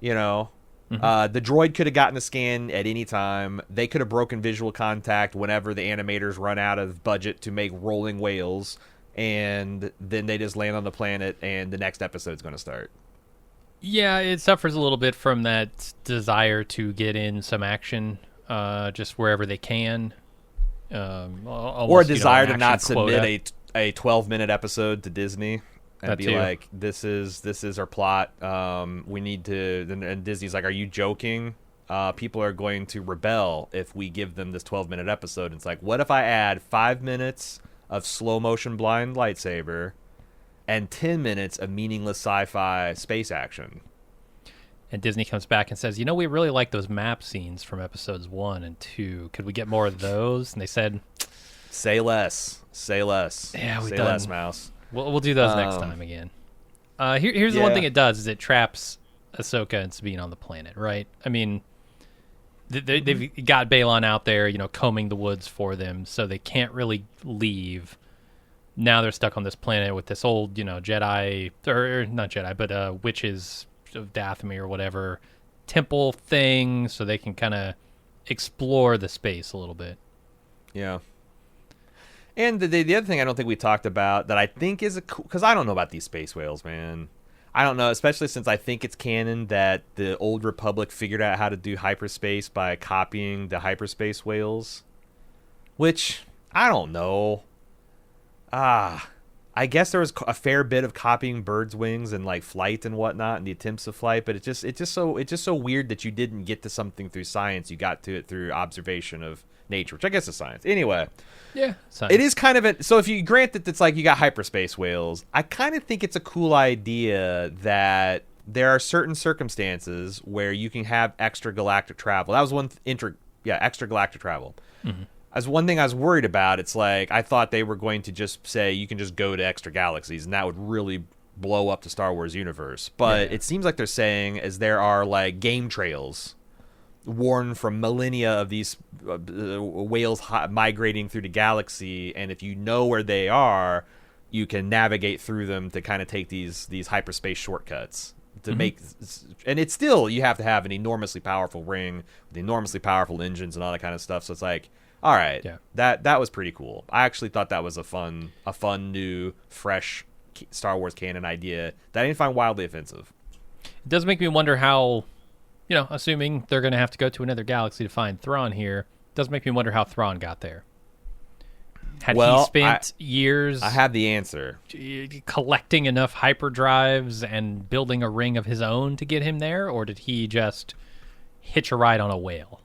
You know, the droid could have gotten a scan at any time. They could have broken visual contact whenever the animators run out of budget to make rolling whales, and then they just land on the planet, and the next episode's going to start. Yeah, it suffers a little bit from that desire to get in some action, just wherever they can. Almost, or a desire to not submit a 12-minute episode to Disney and be like, this is our plot. We need to. And Disney's like, are you joking? People are going to rebel if we give them this 12-minute episode. And it's like, what if I add 5 minutes of slow motion blind lightsaber and 10 minutes of meaningless sci-fi space action? And Disney comes back and says, you know, we really like those map scenes from episodes 1 and 2. Could we get more of those? And they said, say less. Say less. Yeah, say less, mouse. We'll do those next time again. Here's the one thing it does is it traps Ahsoka and Sabine on the planet, right? I mean, they've got Balon out there, you know, combing the woods for them, so they can't really leave. Now they're stuck on this planet with this old, you know, Jedi, or not Jedi, but witches of Dathomir or whatever temple thing, so they can kind of explore the space a little bit. Yeah. And the other thing I don't think we talked about that I think is because I don't know about these space whales, man. I don't know, especially since I think it's canon that the Old Republic figured out how to do hyperspace by copying the hyperspace whales, which I don't know. I guess there was a fair bit of copying birds' wings and like flight and whatnot and the attempts of flight, but it's just so weird that you didn't get to something through science. You got to it through observation of nature, which I guess is science. Anyway, yeah, science. It is kind of so if you grant that it's like you got hyperspace whales, I kind of think it's a cool idea that there are certain circumstances where you can have extragalactic travel. That was one extragalactic travel. Mm-hmm. As one thing I was worried about, it's like I thought they were going to just say you can just go to extra galaxies, and that would really blow up the Star Wars universe. But it seems like they're saying is there are like game trails warned from millennia of these whales migrating through the galaxy, and if you know where they are, you can navigate through them to kind of take these hyperspace shortcuts to make. And it's still, you have to have an enormously powerful ring with enormously powerful engines and all that kind of stuff. So it's like, all right, that was pretty cool. I actually thought that was a fun new fresh Star Wars canon idea that I didn't find wildly offensive. It does make me wonder how, assuming they're going to have to go to another galaxy to find Thrawn here, it does make me wonder how Thrawn got there. Had he spent years... I have the answer. Collecting enough hyperdrives and building a ring of his own to get him there? Or did he just hitch a ride on a whale?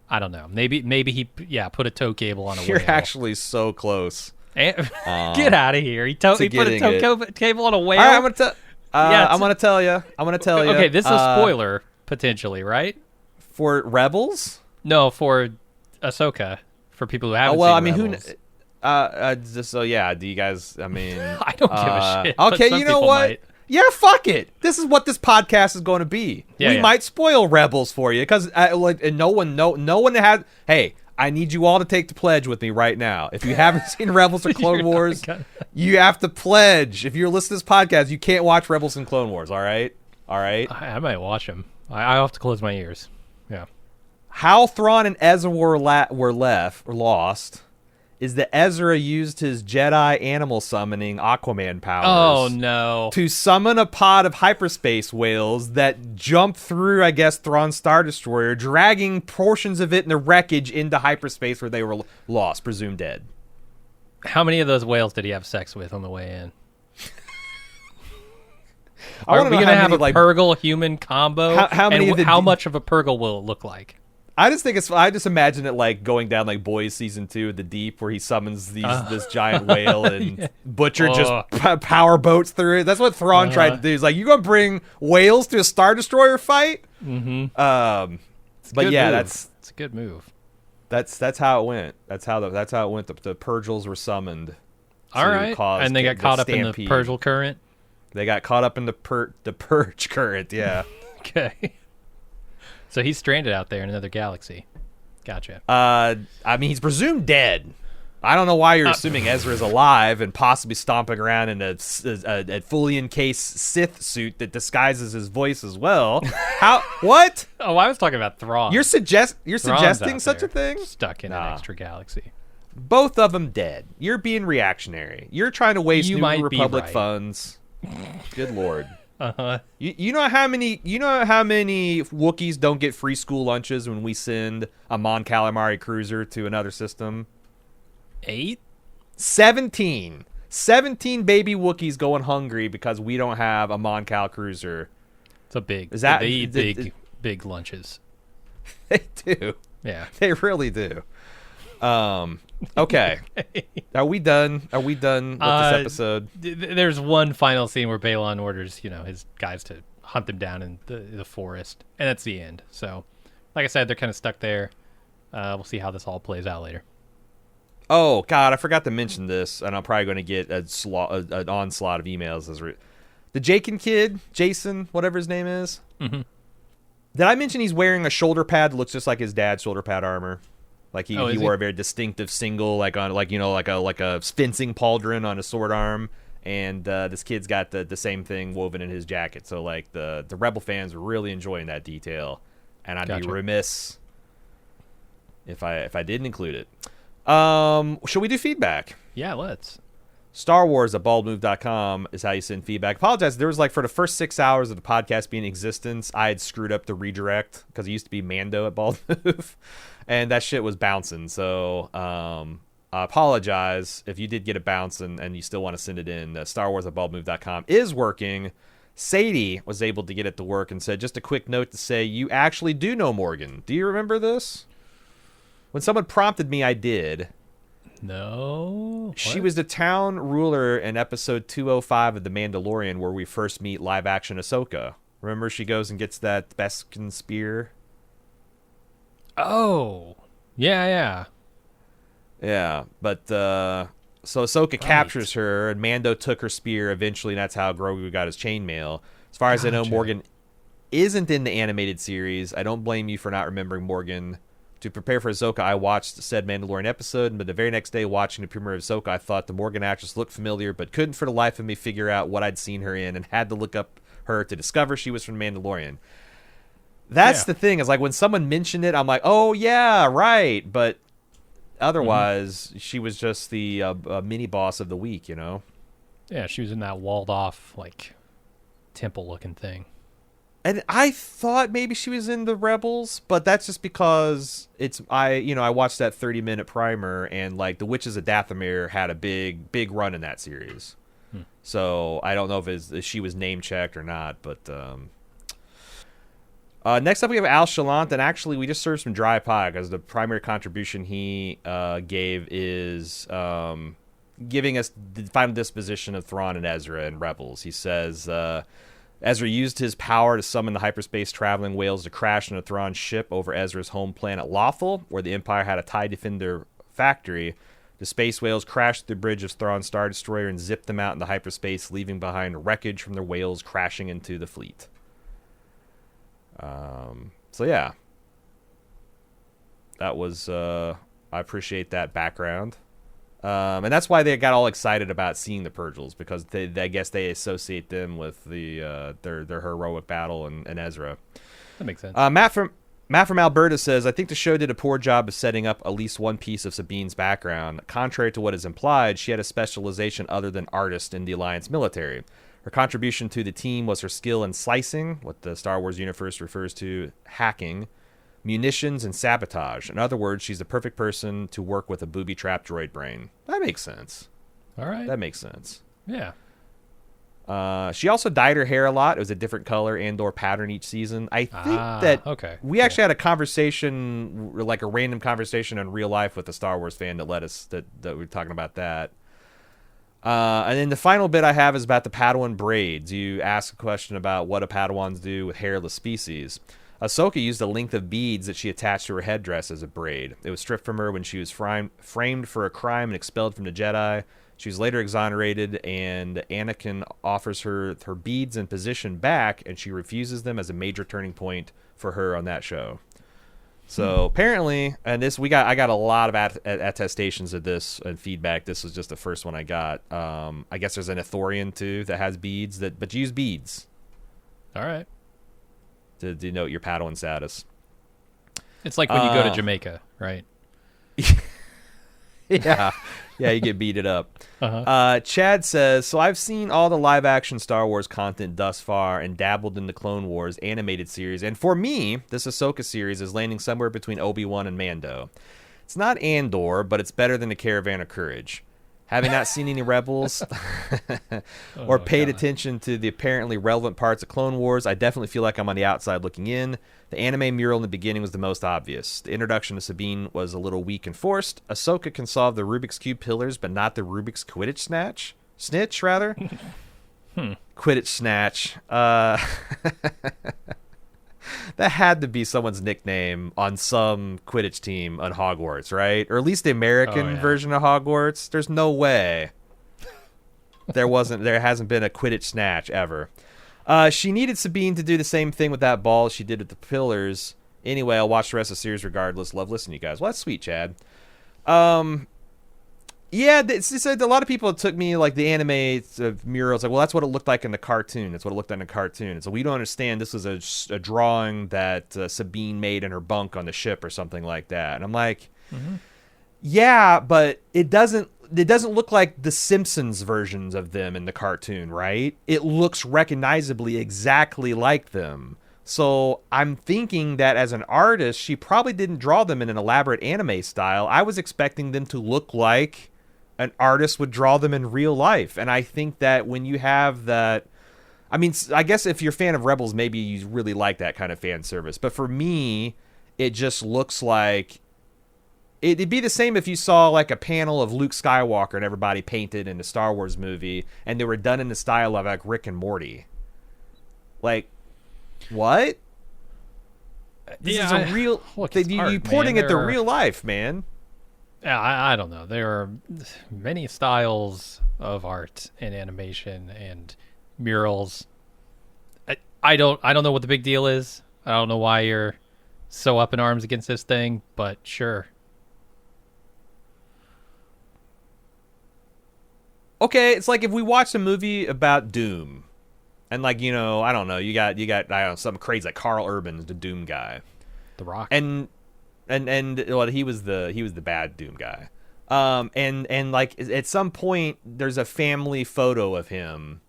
I don't know. Maybe he put a tow cable on a whale. You're actually so close. Get out of here. He put a tow cable on a whale? All right, I'm going to tell you. Okay, this is a spoiler, potentially, right? For Rebels? No, for Ahsoka. For people who haven't seen Rebels. Do you guys, I mean... I don't give a shit. Okay, you know what? Might. Yeah, fuck it. This is what this podcast is going to be. We might spoil Rebels for you, because no one had... Hey, I need you all to take the pledge with me right now. If you haven't seen Rebels or Clone Wars, you have to pledge. If you're listening to this podcast, you can't watch Rebels and Clone Wars, all right? I might watch them. I have to close my ears. Yeah. How Thrawn and Ezra were lost is that Ezra used his Jedi animal summoning Aquaman powers. Oh, no. To summon a pod of hyperspace whales that jump through, I guess, Thrawn's Star Destroyer, dragging portions of it in the wreckage into hyperspace where they were lost, presumed dead. How many of those whales did he have sex with on the way in? Are we going to have a Purgle human combo? How much of a Purgle will it look like? I just imagine it like going down like Boys season 2 of the deep, where he summons this giant whale and Butcher just power boats through it. That's what Thrawn tried to do. He's like, you gonna bring whales to a Star Destroyer fight? Mm-hmm. But yeah, that's a good move. That's how it went. That's how it went. The Purgles were summoned. All right, and they got caught up in the Purgle current. They got caught up in the Purge current. Yeah. Okay. So he's stranded out there in another galaxy. Gotcha. I mean, he's presumed dead. I don't know why you're assuming Ezra's alive and possibly stomping around in a fully encased Sith suit that disguises his voice as well. How? What? Oh, I was talking about Thrawn. You're suggesting such a thing? Stuck in an extra galaxy. Both of them dead. You're being reactionary. You're trying to waste New Republic funds. Good Lord. Uh-huh. You know how many Wookiees don't get free school lunches when we send a Mon Calamari cruiser to another system? 8? 17 baby Wookiees going hungry because we don't have a Mon Cal cruiser. It's a big. They eat big lunches. They do. Yeah, they really do. Okay. Are we done with this episode? There's one final scene where Balon orders, his guys to hunt them down in the forest, and that's the end. So, like I said, they're kind of stuck there. We'll see how this all plays out later. Oh God, I forgot to mention this, and I'm probably going to get an onslaught of emails. The Jakin kid, Jason, whatever his name is. Mm-hmm. Did I mention he's wearing a shoulder pad that looks just like his dad's shoulder pad armor? Like he wore a very distinctive single, like a fencing pauldron on a sword arm, and this kid's got the same thing woven in his jacket. So like the Rebel fans are really enjoying that detail, and I'd be remiss if I didn't include it. Should we do feedback? Yeah, let's. starwars@baldmove.com is how you send feedback. Apologize. There was for the first 6 hours of the podcast being in existence, I had screwed up the redirect because it used to be Mando at Bald Move. And that shit was bouncing, so I apologize if you did get it bouncing and you still want to send it in. StarWars@baldmove.com is working. Sadie was able to get it to work and said, just a quick note to say, you actually do know Morgan. Do you remember this? When someone prompted me, I did. No. She was the town ruler in episode 205 of The Mandalorian, where we first meet live-action Ahsoka. Remember, she goes and gets that Beskar spear? Oh, yeah. But so Ahsoka captures her, and Mando took her spear eventually, and that's how Grogu got his chainmail. As far as I know, Morgan isn't in the animated series. I don't blame you for not remembering Morgan. To prepare for Ahsoka, I watched said Mandalorian episode, but the very next day watching the premiere of Ahsoka, I thought the Morgan actress looked familiar, but couldn't for the life of me figure out what I'd seen her in and had to look up her to discover she was from Mandalorian. That's the thing, is like when someone mentioned it, I'm like, oh yeah, right. But otherwise, she was just the mini boss of the week, you know? Yeah, she was in that walled off, like, temple looking thing. And I thought maybe she was in the Rebels, but that's just because I watched that 30-minute primer, and like the Witches of Dathomir had a big run in that series. So I don't know if she was name checked or not, but next up we have Al Shalant, and actually we just served some dry pie because the primary contribution he gave is giving us the final disposition of Thrawn and Ezra in Rebels. He says Ezra used his power to summon the hyperspace traveling whales to crash into Thrawn's ship over Ezra's home planet Lothal, where the Empire had a TIE Defender factory. The space whales crashed the bridge of Thrawn's Star Destroyer and zipped them out into hyperspace, leaving behind wreckage from their whales crashing into the fleet. So yeah. That was I appreciate that background. And that's why they got all excited about seeing the Purgils, because I guess they associate them with their heroic battle and Ezra. That makes sense. Matt from Alberta says, I think the show did a poor job of setting up at least one piece of Sabine's background. Contrary to what is implied, she had a specialization other than artist in the Alliance military. Her contribution to the team was her skill in slicing, what the Star Wars universe refers to hacking, munitions, and sabotage. In other words, she's the perfect person to work with a booby-trapped droid brain. That makes sense. All right. That makes sense. Yeah. She also dyed her hair a lot. It was a different color and/or pattern each season. I think that we actually had a conversation, like a random conversation in real life with a Star Wars fan that we were talking about that. And then the final bit I have is about the Padawan braids. You ask a question about what do Padawans do with hairless species. Ahsoka used a length of beads that she attached to her headdress as a braid. It was stripped from her when she was framed for a crime and expelled from the Jedi. She was later exonerated, and Anakin offers her beads and position back, and she refuses them as a major turning point for her on that show. So apparently, and I got a lot of attestations of this and feedback. This was just the first one I got. I guess there's an Ithorian too that has beads but use beads. All right. To denote your Padawan status. It's like when you go to Jamaica, right? Yeah. Yeah, you get beaten up. Uh-huh. Chad says, so I've seen all the live-action Star Wars content thus far and dabbled in the Clone Wars animated series, and for me, this Ahsoka series is landing somewhere between Obi-Wan and Mando. It's not Andor, but it's better than the Caravan of Courage. Having not seen any Rebels or paid attention to the apparently relevant parts of Clone Wars, I definitely feel like I'm on the outside looking in. The anime mural in the beginning was the most obvious. The introduction to Sabine was a little weak and forced. Ahsoka can solve the Rubik's Cube pillars, but not the Rubik's Quidditch snitch, rather. Quidditch snatch. That had to be someone's nickname on some Quidditch team on Hogwarts, right? Or at least the American version of Hogwarts. There's no way there hasn't been a Quidditch snatch ever. She needed Sabine to do the same thing with that ball as she did with the pillars. Anyway, I'll watch the rest of the series regardless. Love listening to you guys. Well, that's sweet, Chad. Yeah, it's just a lot of people took me like the anime murals. Like, well, that's what it looked like in the cartoon. That's what it looked like in the cartoon. And so we don't understand this was a drawing that Sabine made in her bunk on the ship or something like that. And I'm like, yeah, but it doesn't look like the Simpsons versions of them in the cartoon, right? It looks recognizably exactly like them. So I'm thinking that as an artist, she probably didn't draw them in an elaborate anime style. I was expecting them to look like an artist would draw them in real life. And I think that when you have that, I mean, I guess if you're a fan of Rebels, maybe you really like that kind of fan service. But for me, it just looks like it'd be the same if you saw like a panel of Luke Skywalker and everybody painted in a Star Wars movie and they were done in the style of like Rick and Morty. Like, what? This is a real... You're porting it to real life, man. Yeah, I don't know. There are many styles of art and animation and murals. I don't know what the big deal is. I don't know why you're so up in arms against this thing, but sure. Okay, it's like if we watched a movie about Doom, and like I don't know, you got I don't know, some crazy like Carl Urban's the Doom guy, The Rock, and well, he was the bad Doom guy, and like at some point there's a family photo of him,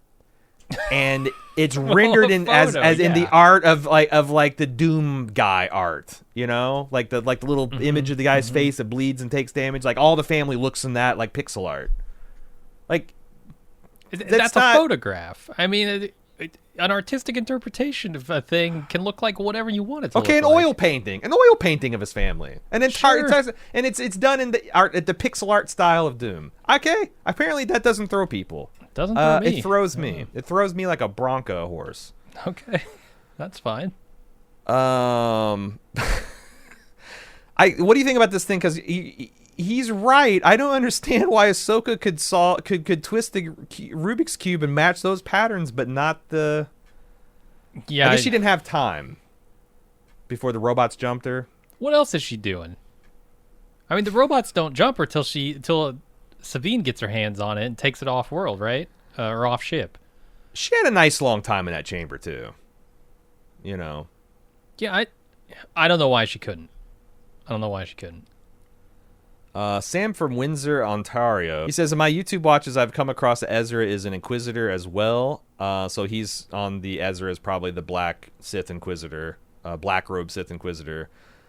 and it's rendered in as in the art of the Doom guy art, like the little image of the guy's face that bleeds and takes damage, like all the family looks in that like pixel art. Like, that's a photograph. I mean, an artistic interpretation of a thing can look like whatever you want it to. Okay, look like. Oil painting, an oil painting of his family, and it's it's done in the pixel art style of Doom. Okay, apparently that doesn't throw people. Doesn't throw me. It throws me. It throws me like a Bronco horse. Okay, that's fine. What do you think about this thing? Because he's right. I don't understand why Ahsoka could twist the Rubik's Cube and match those patterns, but not the... Yeah, I guess she didn't have time before the robots jumped her. What else is she doing? I mean, the robots don't jump her till Sabine gets her hands on it and takes it off world, right? Or off ship. She had a nice long time in that chamber, too. Yeah, I don't know why she couldn't. I don't know why she couldn't. Sam from Windsor, Ontario. He says, in my YouTube watches, I've come across Ezra is an Inquisitor as well. So he's on the Ezra is probably the Black Sith Inquisitor, Black Robe Sith Inquisitor.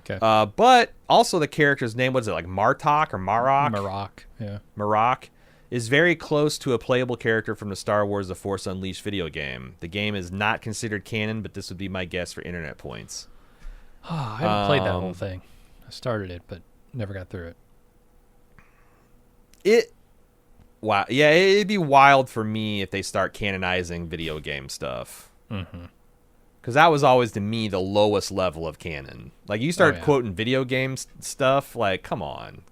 Okay. But also the character's name, was it like Martok or Marok? Marok, yeah. Marok is very close to a playable character from the Star Wars The Force Unleashed video game. The game is not considered canon, but this would be my guess for internet points. I haven't played that whole thing. I started it, but never got through it. Wow. Yeah, it'd be wild for me if they start canonizing video game stuff. Mm-hmm. Because that was always, to me, the lowest level of canon. Like, you start quoting video games stuff, like, come on.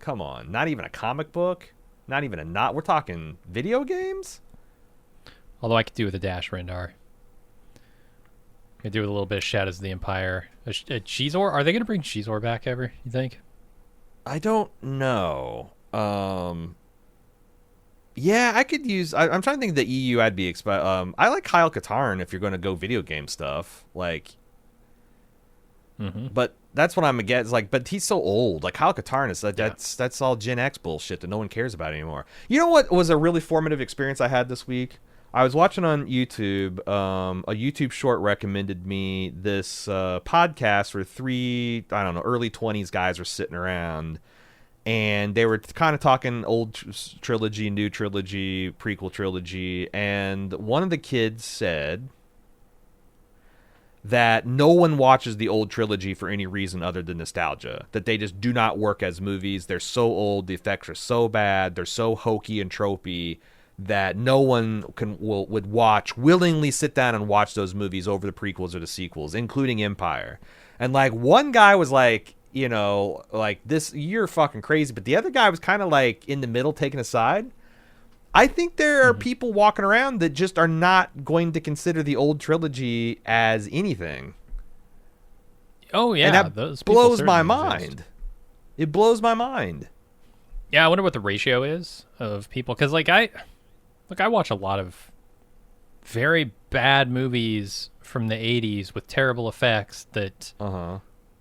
Not even a comic book? Not even we're talking video games? Although I could do with a Dash Rendar. I could do with a little bit of Shadows of the Empire. A Shizor? Are they going to bring Shizor back ever, you think? I don't know. Yeah, I could use... I'm trying to think of the EU I'd be... I like Kyle Katarn if you're going to go video game stuff. Like... Mm-hmm. But that's what I'm against. Like, but he's so old. Like, Kyle Katarn is... That's all Gen X bullshit that no one cares about anymore. You know what was a really formative experience I had this week? I was watching on YouTube. A YouTube short recommended me this podcast where three, I don't know, early 20s guys were sitting around... And they were kind of talking old trilogy, new trilogy, prequel trilogy. And one of the kids said that no one watches the old trilogy for any reason other than nostalgia. That they just do not work as movies. They're so old. The effects are so bad. They're so hokey and tropey that no one would willingly sit down and watch those movies over the prequels or the sequels, including Empire. And like one guy was like, like this, you're fucking crazy. But the other guy was kind of like in the middle, taking a side. I think there are people walking around that just are not going to consider the old trilogy as anything. Oh, yeah. And that blows my mind. It blows my mind. Yeah, I wonder what the ratio is of people. Because, I watch a lot of very bad movies from the 80s with terrible effects that...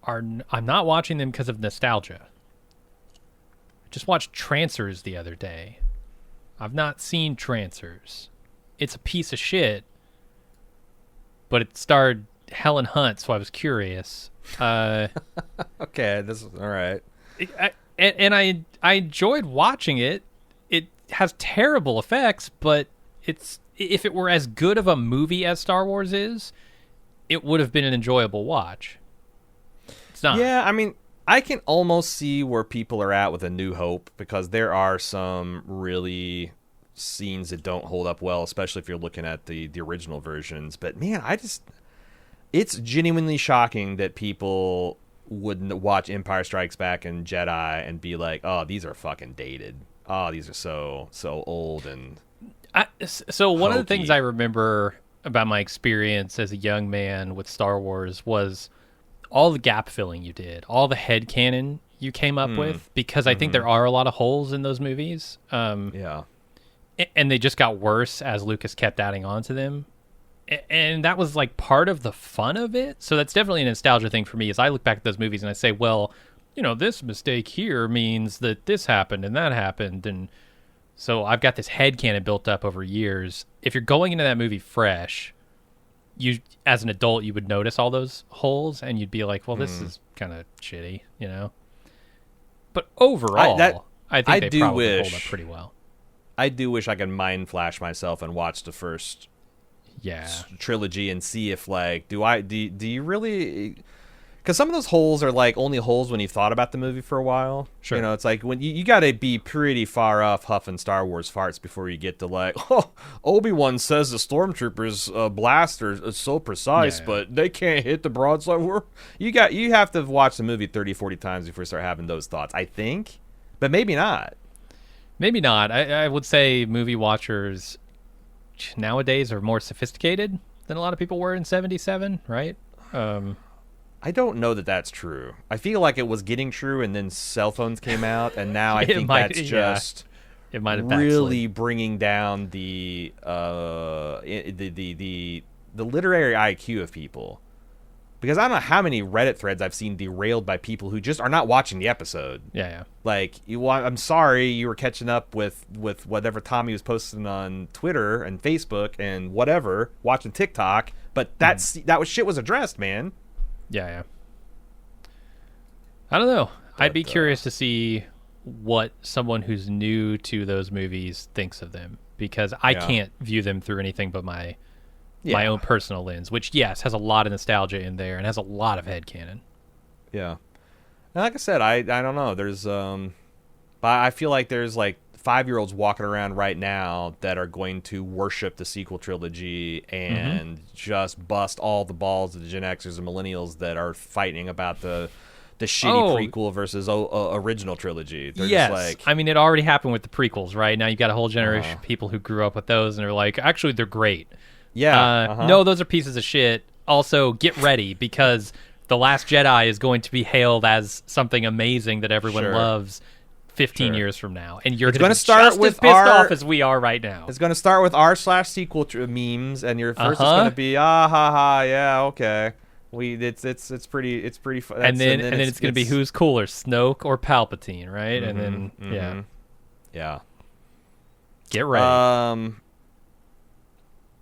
I'm not watching them because of nostalgia. I just watched Trancers the other day. I've not seen Trancers. It's a piece of shit, but it starred Helen Hunt, so I was curious. Okay, this is all right. I enjoyed watching it. It has terrible effects, but if it were as good of a movie as Star Wars is, it would have been an enjoyable watch. It's not. Yeah, I mean, I can almost see where people are at with A New Hope, because there are some really scenes that don't hold up well, especially if you're looking at the original versions. But man, it's genuinely shocking that people wouldn't watch Empire Strikes Back and Jedi and be like, oh, these are fucking dated. Oh, these are so old. And so one of the things I remember about my experience as a young man with Star Wars was all the gap filling you did, all the headcanon you came up with, because I think there are a lot of holes in those movies. Yeah. And they just got worse as Lucas kept adding on to them. And that was like part of the fun of it. So that's definitely a nostalgia thing for me, is I look back at those movies and I say, well, you know, this mistake here means that this happened and that happened. And so I've got this headcanon built up over years. If you're going into that movie fresh, you, as an adult, you would notice all those holes and you'd be like, well, this is kind of shitty, you know? But overall, I think they probably hold up pretty well. I do wish I could mind flash myself and watch the first trilogy and see if, like, do you really... Because some of those holes are, like, only holes when you've thought about the movie for a while. Sure. You know, it's like when you got to be pretty far off huffing Star Wars farts before you get to, like, oh, Obi-Wan says the Stormtroopers' blaster is so precise, but they can't hit the broadside. You have to watch the movie 30, 40 times before you start having those thoughts, I think. But maybe not. Maybe not. I would say movie watchers nowadays are more sophisticated than a lot of people were in 77, right? I don't know that that's true. I feel like it was getting true, and then cell phones came out, and now I think that's just it might have really bringing down the literary IQ of people. Because I don't know how many Reddit threads I've seen derailed by people who just are not watching the episode. Yeah. Like, I'm sorry you were catching up with whatever Tommy was posting on Twitter and Facebook and whatever, watching TikTok, but shit was addressed, man. Yeah. I don't know. I'd be curious to see what someone who's new to those movies thinks of them, because I can't view them through anything but my own personal lens, which, yes, has a lot of nostalgia in there and has a lot of headcanon. Yeah. And like I said, I don't know. There's I feel like there's like 5-year-olds walking around right now that are going to worship the sequel trilogy and just bust all the balls of the Gen Xers and millennials that are fighting about the shitty prequel versus original trilogy. They're just like, I mean, it already happened with the prequels, right? Now you got a whole generation of people who grew up with those and are like, actually, they're great. Yeah. No, those are pieces of shit. Also, get ready, because The Last Jedi is going to be hailed as something amazing that everyone loves 15 years from now. And you're going to start just as pissed off as we are right now. It's going to start with r/sequel memes, and your first is going to be, yeah, okay. It's pretty fun. And then it's going to be who's cooler, Snoke or Palpatine, right? And then, yeah. Get ready.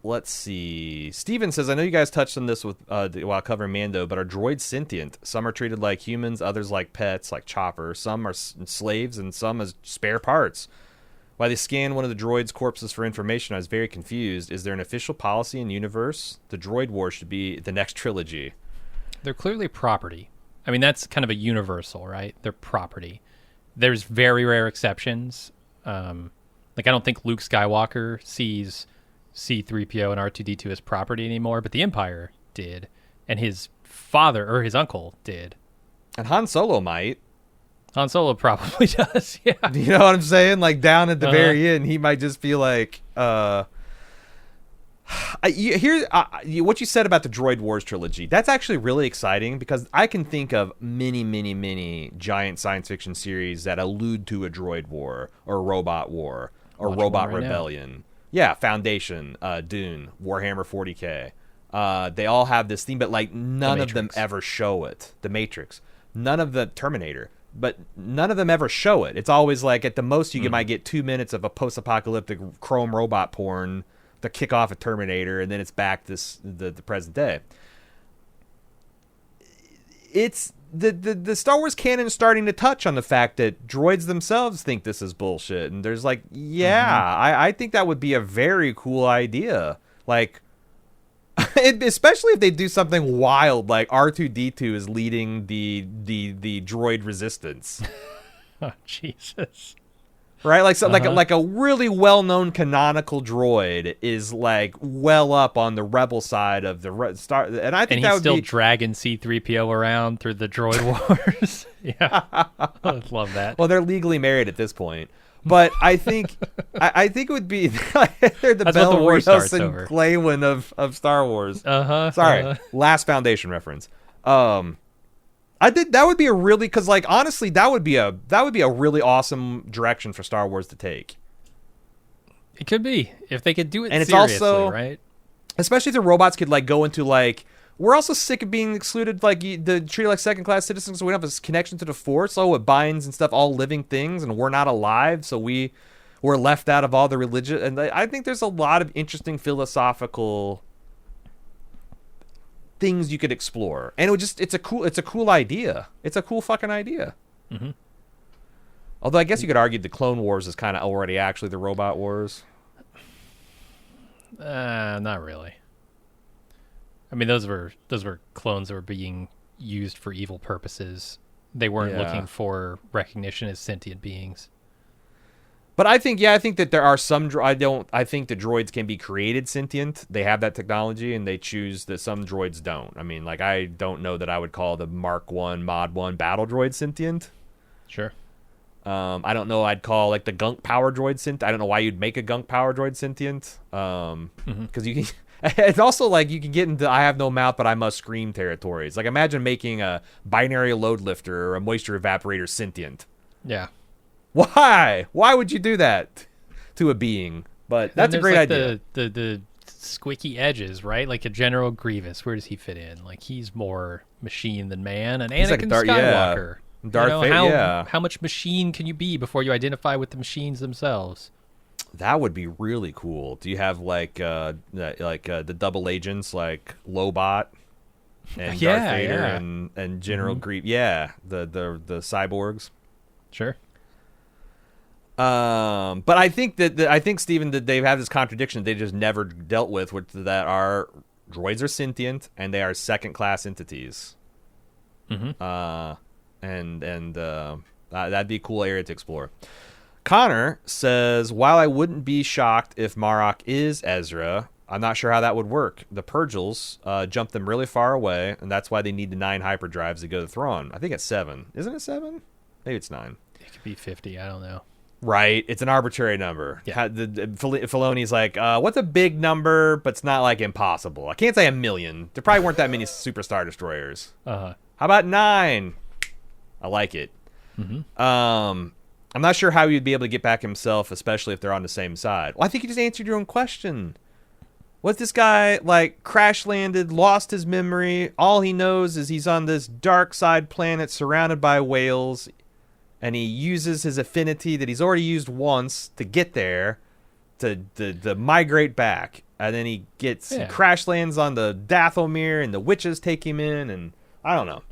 Let's see. Steven says, I know you guys touched on this while covering Mando, but are droids sentient? Some are treated like humans, others like pets, like Chopper. Some are slaves, and some as spare parts. While they scanned one of the droids' corpses for information, I was very confused. Is there an official policy in the universe? The droid war should be the next trilogy. They're clearly property. I mean, that's kind of a universal, right? They're property. There's very rare exceptions. Like, I don't think Luke Skywalker sees C-3PO and R2-D2 as property anymore, but the Empire did, and his father or his uncle did, and Han Solo might. Han Solo probably does. Yeah, you know what I'm saying? Like, down at the very end, he might just be like, what you said about the Droid Wars trilogy. That's actually really exciting, because I can think of many giant science fiction series that allude to a droid war or robot war or robot rebellion. Now. Yeah, Foundation, Dune, Warhammer 40K. They all have this theme, but like none of them ever show it. The Matrix. None of the Terminator. But none of them ever show it. It's always like, at the most, you might get 2 minutes of a post-apocalyptic chrome robot porn to kick off a Terminator, and then it's back the present day. It's the Star Wars canon is starting to touch on the fact that droids themselves think this is bullshit, and there's like, I think that would be a very cool idea. Like, especially if they do something wild, like R2-D2 is leading the droid resistance. Oh, Jesus. Right, like like a really well-known canonical droid is like well up on the rebel side of the star, and I think that would be dragging C-3PO around through the droid wars. Yeah, I love that. Well, they're legally married at this point, But I think it would be they're the That's Bell what the war Rios starts and over. Glaylin of Star Wars. Sorry, last Foundation reference. I think that would be a really, because like honestly, that would be a really awesome direction for Star Wars to take. It could be if they could do it And it's seriously, also, right? Especially if the robots could like go into like, we're also sick of being excluded, like the treated like second class citizens, so we don't have a connection to the Force. Oh, it binds and stuff, all living things, and we're not alive, so we're left out of all the religion. And I think there's a lot of interesting philosophical things you could explore, and it's a cool idea. It's a cool fucking idea. Mm-hmm. Although I guess you could argue the Clone Wars is kind of already actually the Robot Wars. Not really. I mean, those were clones that were being used for evil purposes. They weren't looking for recognition as sentient beings. But I think that there are some. I think the droids can be created sentient. They have that technology, and they choose that some droids don't. I mean, like I don't know that I would call the Mark 1 Mod 1 battle droid sentient. Sure. I don't know. I'd call like the gunk power droid sentient. I don't know why you'd make a gunk power droid sentient. Because you can. It's also like you can get into I have no mouth but I must scream territories. Like imagine making a binary load lifter or a moisture evaporator sentient. Yeah. Why? Why would you do that to a being? But that's a great idea. The squicky edges, right? Like a General Grievous. Where does he fit in? Like he's more machine than man. And Anakin like Skywalker. Darth Vader. How much machine can you be before you identify with the machines themselves? That would be really cool. Do you have like the double agents like Lobot and Darth Vader and General Grievous? Yeah, the cyborgs. Sure. But I think that Stephen, that they have this contradiction that they just never dealt with, which that our droids are sentient and they are second class entities. Mm-hmm. That'd be a cool area to explore. Connor says, while I wouldn't be shocked if Marok is Ezra, I'm not sure how that would work. The Purgils jump them really far away, and that's why they need the 9 hyperdrives to go to Thrawn. I think it's 7. Isn't it 7? Maybe it's 9. It could be 50. I don't know. Right. It's an arbitrary number. Yeah. Filoni's like, what's a big number, but it's not like impossible? I can't say 1 million. There probably weren't that many Superstar Destroyers. Uh-huh. How about 9? I like it. Mm-hmm. I'm not sure how he'd be able to get back himself, especially if they're on the same side. Well, I think you just answered your own question. What this guy, like, crash landed, lost his memory. All he knows is he's on this dark side planet surrounded by whales, and he uses his affinity that he's already used once to get there to migrate back. And then he crash lands on the Dathomir, and the witches take him in, and I don't know.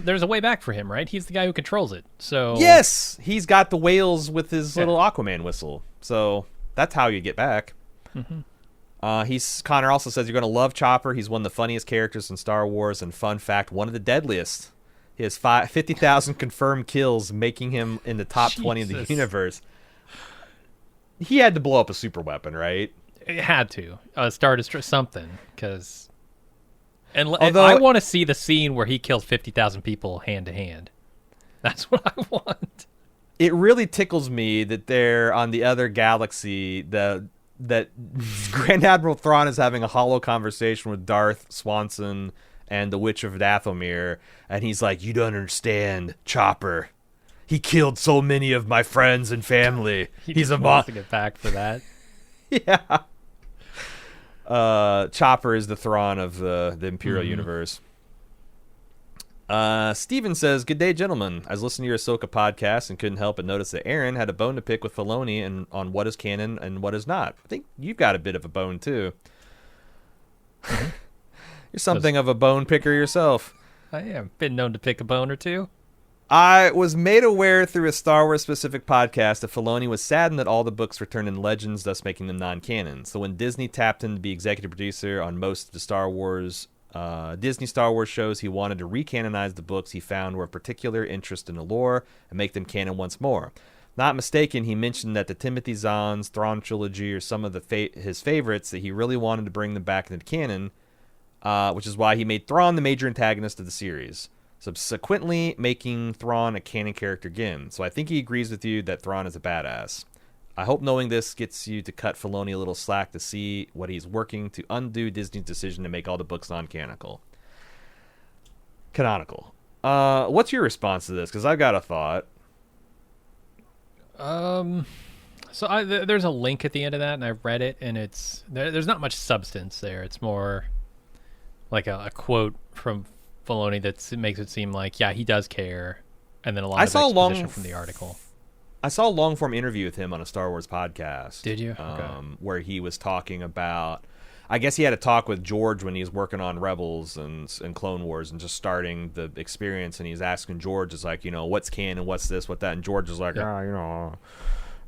There's a way back for him, right? He's the guy who controls it. So yes, he's got the whales with his little Aquaman whistle. So that's how you get back. Mm-hmm. Connor also says you're going to love Chopper. He's one of the funniest characters in Star Wars, and fun fact, one of the deadliest. He has 50,000 confirmed kills, making him in the top 20 of the universe. He had to blow up a super weapon, right? It had to. Star Destroyer something, because. Although I want to see the scene where he kills 50,000 people hand to hand. That's what I want. It really tickles me that they're on the other galaxy, that Grand Admiral Thrawn is having a hollow conversation with Darth Swanson and the Witch of Dathomir, and he's like, "You don't understand, Chopper. He killed so many of my friends and family. He's a wants to get back for that." Yeah. Chopper is the Thrawn of the Imperial universe. Steven says, "Good day, gentlemen. I was listening to your Ahsoka podcast and couldn't help but notice that Aaron had a bone to pick with Filoni and on what is canon and what is not. I think you've got a bit of a bone too. You're something of a bone picker yourself." I am. Been known to pick a bone or two. I was made aware through a Star Wars specific podcast that Filoni was saddened that all the books were turned into legends, thus making them non-canon. So when Disney tapped him to be executive producer on most of the Disney Star Wars shows, he wanted to recanonize the books he found were of particular interest in the lore and make them canon once more. Not mistaken, he mentioned that the Timothy Zahn's Thrawn trilogy are some of his favorites, that he really wanted to bring them back into canon, which is why he made Thrawn the major antagonist of the series. subsequently making Thrawn a canon character again. So I think he agrees with you that Thrawn is a badass. I hope knowing this gets you to cut Filoni a little slack to see what he's working to undo Disney's decision to make all the books non-canonical. What's your response to this? Because I've got a thought. So there's a link at the end of that, and I read it, and there's not much substance there. It's more like a quote from Filoni that makes it seem like, yeah, he does care, and then a lot of exposition from the article. I saw a long-form interview with him on a Star Wars podcast. Did you? Okay. Where he was talking about, I guess he had a talk with George when he was working on Rebels and Clone Wars and just starting the experience, and he's asking George, is like, what's canon, what's this, what that, and George is like,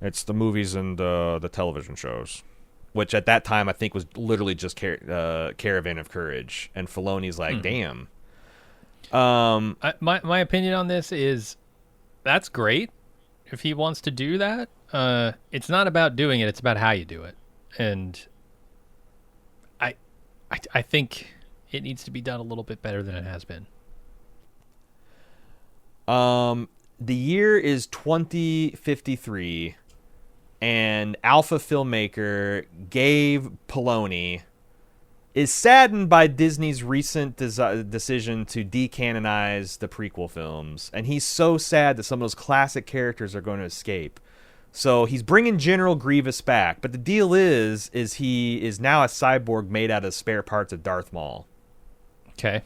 it's the movies and the television shows, which at that time I think was literally just Caravan of Courage, and Filoni's like, damn. My opinion on this is that's great if he wants to do that. It's not about doing it, it's about how you do it. And I think it needs to be done a little bit better than it has been. The year is 2053, and alpha filmmaker Dave Filoni is saddened by Disney's recent decision to decanonize the prequel films, and he's so sad that some of those classic characters are going to escape. So he's bringing General Grievous back, but the deal is he is now a cyborg made out of spare parts of Darth Maul. Okay.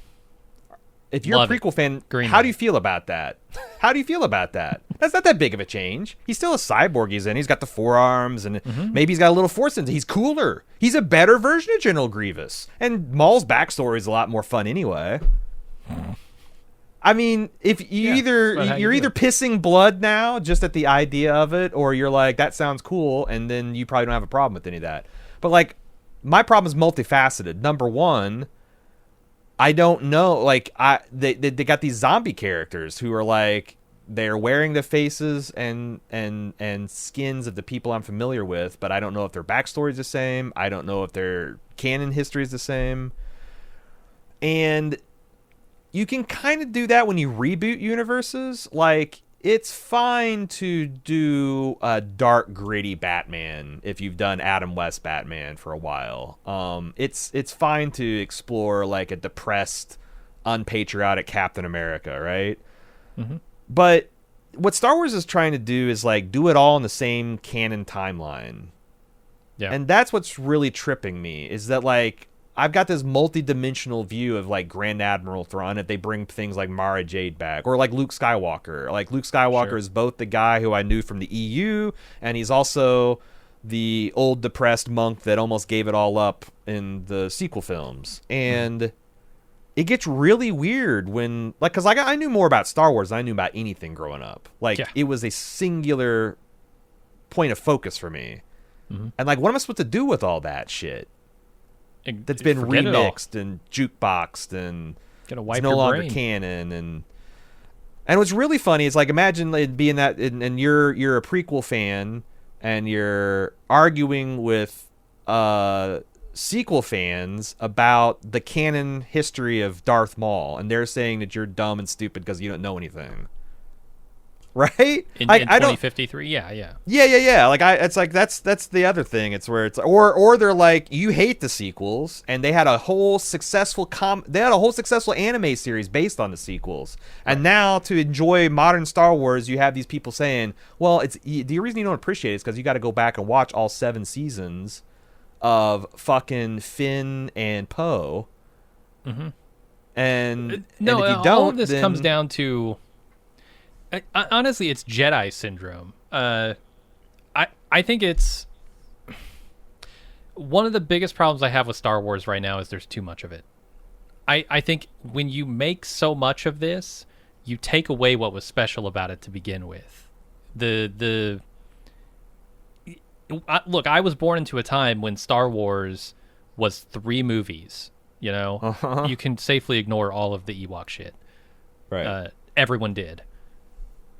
If you're a prequel fan, how do you feel about that? That's not that big of a change. He's still a cyborg. He's got the forearms, and maybe he's got a little force sense. He's cooler. He's a better version of General Grievous. And Maul's backstory is a lot more fun anyway. I mean, if you're either pissing blood now just at the idea of it, or you're like, that sounds cool, and then you probably don't have a problem with any of that. But like, my problem is multifaceted. Number one, I don't know. Like, they got these zombie characters who are like, they're wearing the faces and skins of the people I'm familiar with, but I don't know if their backstory is the same. I don't know if their canon history is the same. And you can kind of do that when you reboot universes. Like, it's fine to do a dark, gritty Batman if you've done Adam West Batman for a while. It's fine to explore like a depressed, unpatriotic Captain America, right? Mm-hmm. But what Star Wars is trying to do is like do it all in the same canon timeline. Yeah. And that's what's really tripping me, is that like I've got this multi-dimensional view of like Grand Admiral Thrawn if they bring things like Mara Jade back, or like Luke Skywalker. Like Luke Skywalker is both the guy who I knew from the EU, and he's also the old depressed monk that almost gave it all up in the sequel films. And it gets really weird when, like, because I knew more about Star Wars than I knew about anything growing up. Like, it was a singular point of focus for me. Mm-hmm. And like, what am I supposed to do with all that shit that's been remixed and jukeboxed and it's no longer canon? And what's really funny is, like, imagine it being that, and you're a prequel fan and you're arguing with sequel fans about the canon history of Darth Maul, and they're saying that you're dumb and stupid because you don't know anything. Right? In 2053, yeah. Like, it's like that's the other thing. It's where it's or they're like, you hate the sequels, and they had a whole successful anime series based on the sequels, and now to enjoy modern Star Wars, you have these people saying, well, it's the reason you don't appreciate it is because you got to go back and watch all 7 seasons of fucking Finn and Poe, and if you don't, all of this comes down to. Honestly, it's Jedi syndrome. I think it's one of the biggest problems I have with Star Wars right now is there's too much of it. I think when you make so much of this, you take away what was special about it to begin with. Look, I was born into a time when Star Wars was 3 movies. You know, you can safely ignore all of the Ewok shit. Right. Everyone did.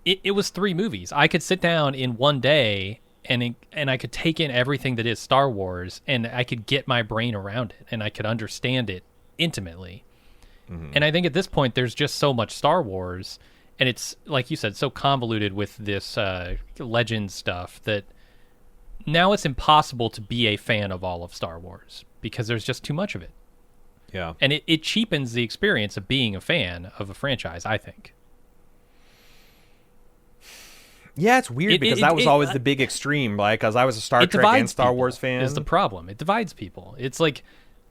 It was 3 movies. I could sit down in one day and I could take in everything that is Star Wars, and I could get my brain around it, and I could understand it intimately. And I think at this point, there's just so much Star Wars, and it's, like you said, so convoluted with this legend stuff that now it's impossible to be a fan of all of Star Wars because there's just too much of it. Yeah. And it cheapens the experience of being a fan of a franchise, I think. Yeah, it's weird because that was always the big extreme, like, because I was a Star Trek and Star Wars fan. Is the problem. It divides people. It's like,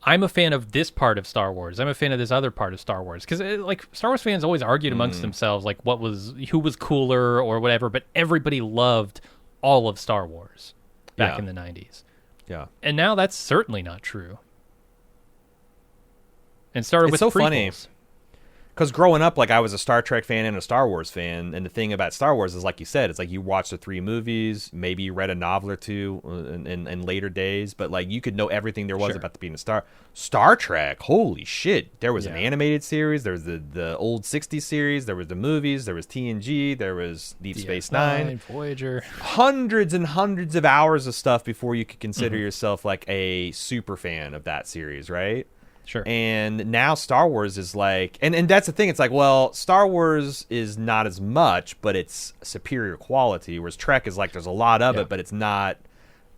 I'm a fan of this part of Star Wars. I'm a fan of this other part of Star Wars. Because, like, Star Wars fans always argued amongst themselves, like, who was cooler or whatever, but everybody loved all of Star Wars back in the 90s. Yeah. And now that's certainly not true. And started with so prequels. Funny. Because growing up, like, I was a Star Trek fan and a Star Wars fan, and the thing about Star Wars is, like you said, it's like you watched the 3 movies, maybe you read a novel or two in later days, but, like, you could know everything there was about being a Star Trek. Holy shit! There was an animated series, there was the old '60s series, there was the movies, there was TNG, there was Deep Space Nine, Voyager, hundreds and hundreds of hours of stuff before you could consider yourself like a super fan of that series, right? Sure. And now Star Wars is like, and that's the thing. It's like, well, Star Wars is not as much, but it's superior quality. Whereas Trek is like, there's a lot of it, but it's not.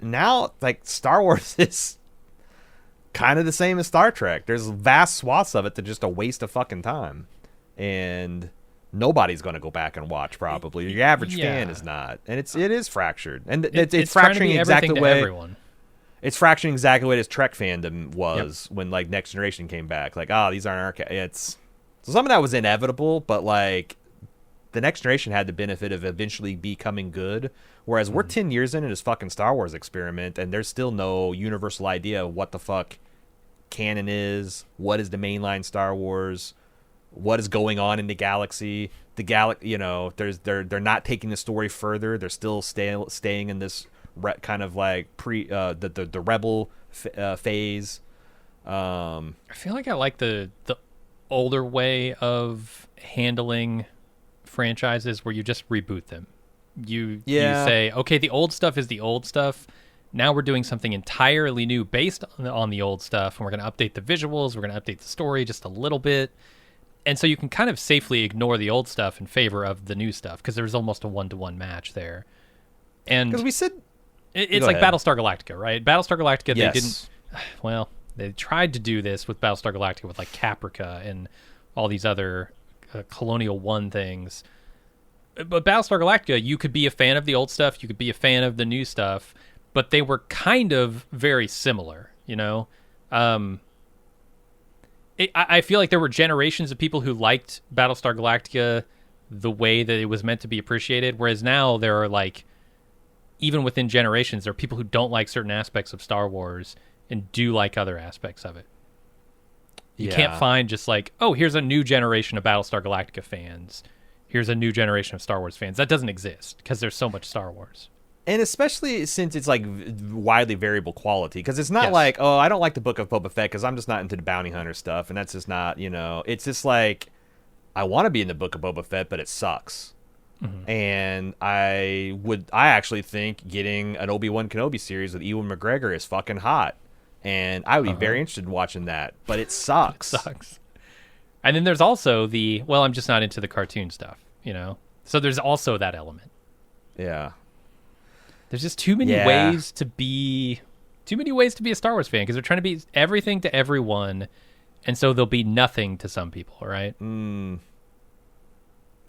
Now, like, Star Wars is kind of the same as Star Trek. There's vast swaths of it that just a waste of fucking time, and nobody's going to go back and watch. Probably your average fan is not, and it is fractured, and it's fracturing exactly the way. Everyone. It's fracturing exactly what his Trek fandom was when, like, Next Generation came back. Like, these aren't our... So some of that was inevitable, but, like, the Next Generation had the benefit of eventually becoming good, whereas we're 10 years into this fucking Star Wars experiment, and there's still no universal idea of what the fuck canon is, what is the mainline Star Wars, what is going on in the galaxy. You know, they're not taking the story further. They're still staying in this... kind of like the rebel phase. I feel like I like the older way of handling franchises where you just reboot them. You say, okay, the old stuff is the old stuff. Now we're doing something entirely new based on the old stuff, and we're going to update the visuals. We're going to update the story just a little bit. And so you can kind of safely ignore the old stuff in favor of the new stuff because there's almost a 1-to-1 match there. And because we said... It's like Battlestar Galactica, right? Battlestar Galactica, they didn't... Well, they tried to do this with Battlestar Galactica with, like, Caprica and all these other Colonial One things. But Battlestar Galactica, you could be a fan of the old stuff, you could be a fan of the new stuff, but they were kind of very similar, you know? I feel like there were generations of people who liked Battlestar Galactica the way that it was meant to be appreciated, whereas now there are, like... Even within generations, there are people who don't like certain aspects of Star Wars and do like other aspects of it. You can't find just like, oh, here's a new generation of Battlestar Galactica fans. Here's a new generation of Star Wars fans. That doesn't exist because there's so much Star Wars. And especially since it's like widely variable quality, because it's not like, oh, I don't like the Book of Boba Fett because I'm just not into the bounty hunter stuff. And that's just not, you know, it's just like, I want to be in the Book of Boba Fett, but it sucks. And I actually think getting an Obi-Wan Kenobi series with Ewan McGregor is fucking hot, and I would be very interested in watching that. But it sucks. It sucks. And then there's also I'm just not into the cartoon stuff, you know. So there's also that element. Yeah. There's just too many ways to be a Star Wars fan because they're trying to be everything to everyone, and so there'll be nothing to some people, right?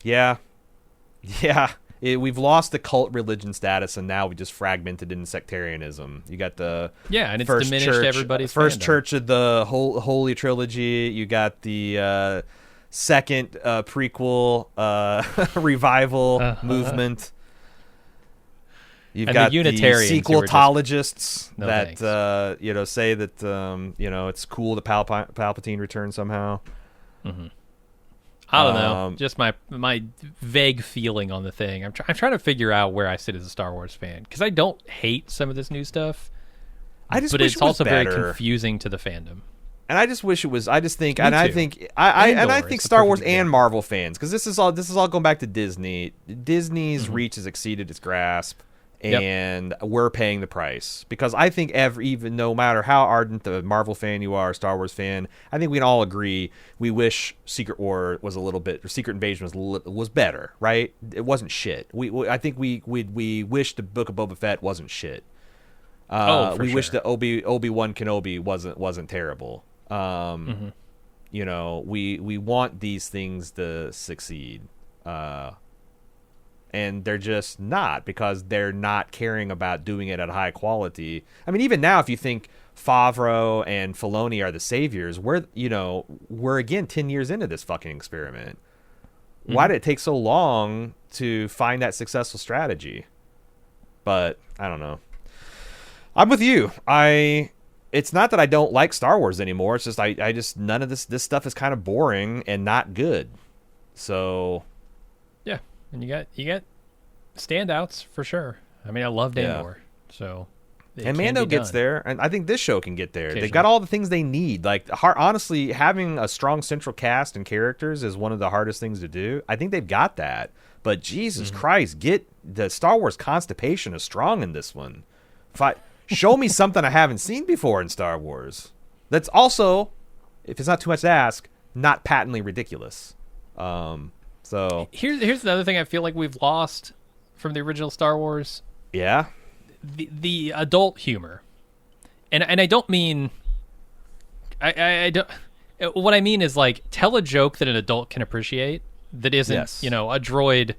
Yeah. Yeah, we've lost the cult religion status, and now we just fragmented into sectarianism. You got the and it's diminished everybody's first fandom. church of the Holy Trilogy. You got the second prequel revival movement. You've got the sequelologists that say that it's cool that Palpatine returned somehow. I don't know. Just my vague feeling on the thing. I'm trying to figure out where I sit as a Star Wars fan because I don't hate some of this new stuff. But it's also very confusing to the fandom. And I just wish it was. I think Star Wars and Marvel fans, because this is all going back to Disney. Disney's reach has exceeded its grasp, and we're paying the price. Because I think even no matter how ardent the Marvel fan you are, Star Wars fan, I think we can all agree we wish Secret War was a little bit, or Secret Invasion was better, right? It wasn't shit. I think we wish the Book of Boba Fett wasn't shit. We wish that Obi-Wan Kenobi wasn't terrible. You know, we want these things to succeed. And they're just not, because they're not caring about doing it at high quality. I mean, even now, if you think Favreau and Filoni are the saviors, we're again 10 years into this fucking experiment. Why did it take so long to find that successful strategy? But I don't know. I'm with you. It's not that I don't like Star Wars anymore. It's just I just none of this stuff is kind of boring and not good. So yeah, and you got standouts for sure. I mean, I loved Andor, so and Mando gets there, and I think this show can get there. They've got all the things they need. Like, honestly, having a strong central cast and characters is one of the hardest things to do. I think they've got that. But Jesus Christ, get the Star Wars constipation is strong in this one. Show me something I haven't seen before in Star Wars. That's also, if it's not too much to ask, not patently ridiculous. So here's another thing I feel like we've lost from the original Star Wars. Yeah. The adult humor, and I don't mean I don't. What I mean is, like, tell a joke that an adult can appreciate that isn't a droid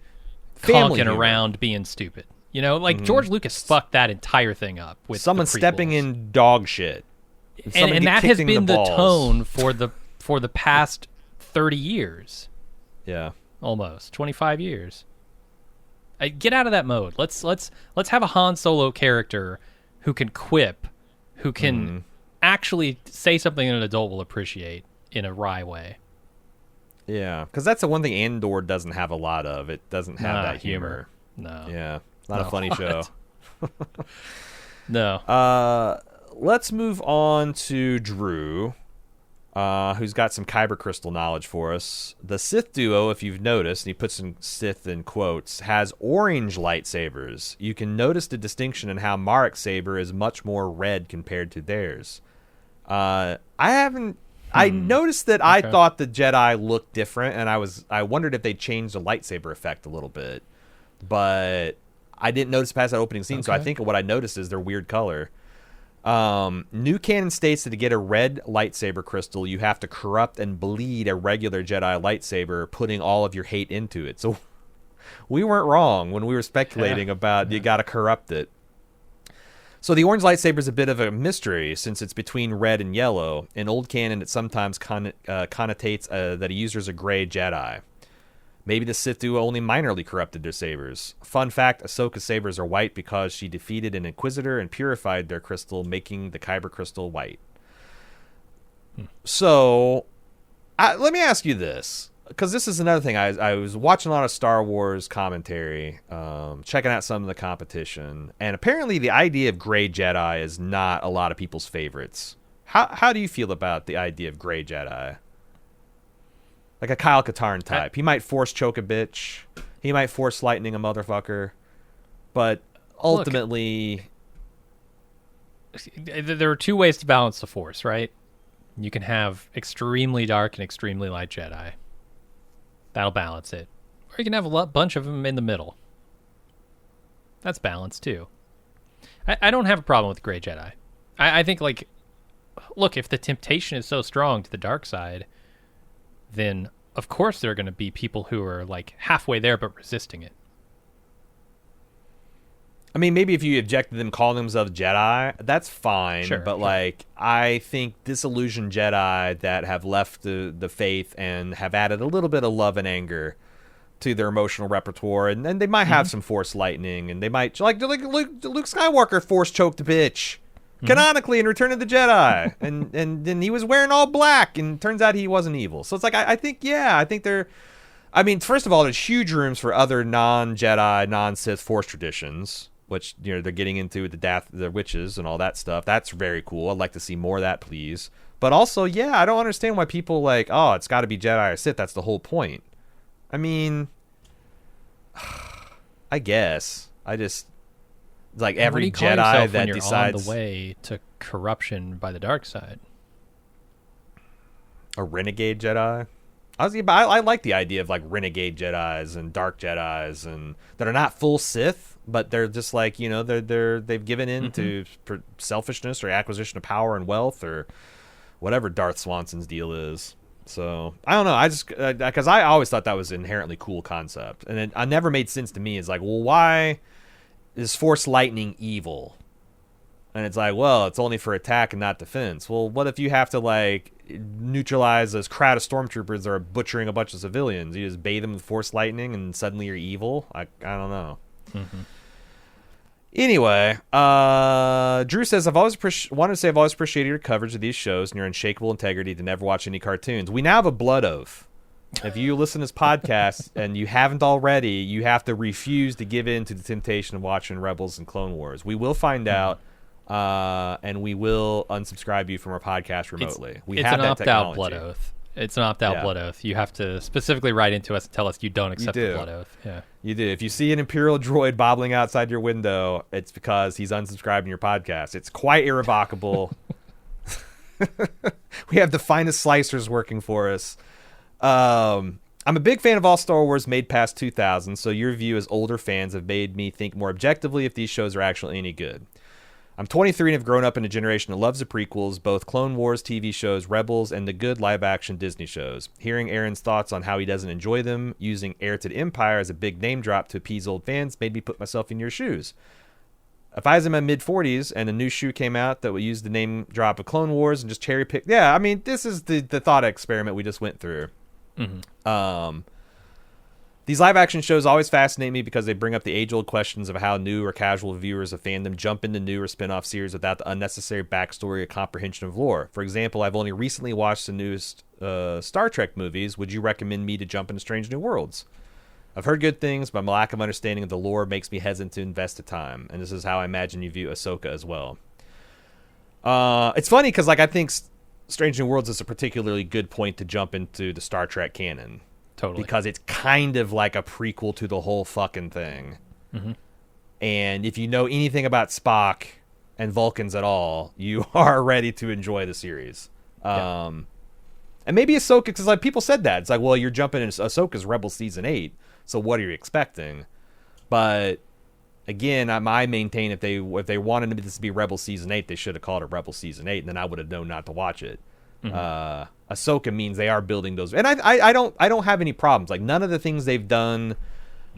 Family conking humor. Around being stupid. You know, like George Lucas fucked that entire thing up with someone the stepping in dog shit, and that has been the tone for the past 30 years. Yeah, almost 25 years. Get out of that mode. Let's have a Han Solo character who can quip, who can actually say something an adult will appreciate in a wry way. Yeah, because that's the one thing Andor doesn't have a lot of. It doesn't have that humor. No. Yeah, not a funny show. No. Let's move on to Drew, who's got some Kyber crystal knowledge for us. The Sith duo, if you've noticed, and he puts some Sith in quotes, has orange lightsabers. You can notice the distinction in how Marek's saber is much more red compared to theirs. I noticed that. I thought the Jedi looked different, and I wondered if they changed the lightsaber effect a little bit, but I didn't notice past that opening scene. So I think what I noticed is their weird color. New canon states that to get a red lightsaber crystal, you have to corrupt and bleed a regular Jedi lightsaber, putting all of your hate into it. So we weren't wrong when we were speculating about you got to corrupt it. So the orange lightsaber is a bit of a mystery since it's between red and yellow. In old canon, it sometimes connotates that a user is a gray Jedi. Maybe the Sith duo only minorly corrupted their sabers. Fun fact, Ahsoka's sabers are white because she defeated an Inquisitor and purified their crystal, making the Kyber crystal white. So, let me ask you this, because this is another thing. I was watching a lot of Star Wars commentary, checking out some of the competition, and apparently the idea of gray Jedi is not a lot of people's favorites. How do you feel about the idea of gray Jedi? Like a Kyle Katarn type. He might force choke a bitch. He might force lightning a motherfucker. But ultimately... Look, there are two ways to balance the Force, right? You can have extremely dark and extremely light Jedi. That'll balance it. Or you can have a bunch of them in the middle. That's balanced, too. I don't have a problem with gray Jedi. I think, like... Look, if the temptation is so strong to the dark side... then of course there are going to be people who are like halfway there but resisting it. I mean, maybe if you object to them calling themselves Jedi, that's fine. Sure, but like, I think disillusioned Jedi that have left the faith and have added a little bit of love and anger to their emotional repertoire, and they might have some Force lightning, and they might like Luke Skywalker force choked a bitch. Canonically in Return of the Jedi, and then he was wearing all black, and turns out he wasn't evil. So it's like I think they're. I mean, first of all, there's huge rooms for other non-Jedi, non-Sith Force traditions, which they're getting into with the witches and all that stuff. That's very cool. I'd like to see more of that, please. But also, I don't understand why people like, oh, it's got to be Jedi or Sith. That's the whole point. I mean, I guess Like every What do you call Jedi yourself that when you're decides on the way to corruption by the dark side. a renegade Jedi. I like the idea of like renegade Jedis and dark Jedis and that are not full Sith, but they're just like, you know, they've given in to selfishness or acquisition of power and wealth or whatever Darth Swanson's deal is. So I don't know. I just because I always thought that was an inherently cool concept, and it never made sense to me. It's like, well, why is Force lightning evil? And it's like, well, it's only for attack and not defense. Well, what if you have to like neutralize this crowd of stormtroopers that are butchering a bunch of civilians? You just bathe them with Force lightning and suddenly you're evil? I don't know. Anyway, Drew says, I've always appreciated your coverage of these shows and your unshakable integrity to never watch any cartoons. We now have a blood oath. If you listen to this podcast and you haven't already, you have to refuse to give in to the temptation of watching Rebels and Clone Wars. We will find out, and we will unsubscribe you from our podcast remotely. It's an opt-out blood oath. It's an opt-out blood oath. You have to specifically write into us and tell us you don't accept the blood oath. Yeah, you do. If you see an Imperial droid bobbling outside your window, it's because he's unsubscribing your podcast. It's quite irrevocable. We have the finest slicers working for us. I'm a big fan of all Star Wars made past 2000, so your view as older fans have made me think more objectively if these shows are actually any good. I'm 23 and have grown up in a generation that loves the prequels, both Clone Wars TV shows, Rebels, and the good live-action Disney shows. Hearing Aaron's thoughts on how he doesn't enjoy them, using Heir to the Empire as a big name drop to appease old fans, made me put myself in your shoes. If I was in my mid-40s and a new shoe came out that would use the name drop of Clone Wars and just cherry-pick... Yeah, I mean, this is the thought experiment we just went through. These live-action shows always fascinate me because they bring up the age-old questions of how new or casual viewers of fandom jump into new or spin-off series without the unnecessary backstory or comprehension of lore. For example, I've only recently watched the newest Star Trek movies. Would you recommend me to jump into Strange New Worlds? I've heard good things, but my lack of understanding of the lore makes me hesitant to invest the time, and this is how I imagine you view Ahsoka as well. It's funny because like I think Strange New Worlds is a particularly good point to jump into the Star Trek canon. Totally. Because it's kind of like a prequel to the whole fucking thing. And if you know anything about Spock and Vulcans at all, you are ready to enjoy the series. And maybe Ahsoka, because like people said that. It's like, well, you're jumping into Ahsoka's Rebels Season 8, so what are you expecting? But again, I maintain if they wanted this to be Rebels Season 8, they should have called it Rebels Season 8, and then I would have known not to watch it. Ahsoka means they are building those, and I don't have any problems. Like none of the things they've done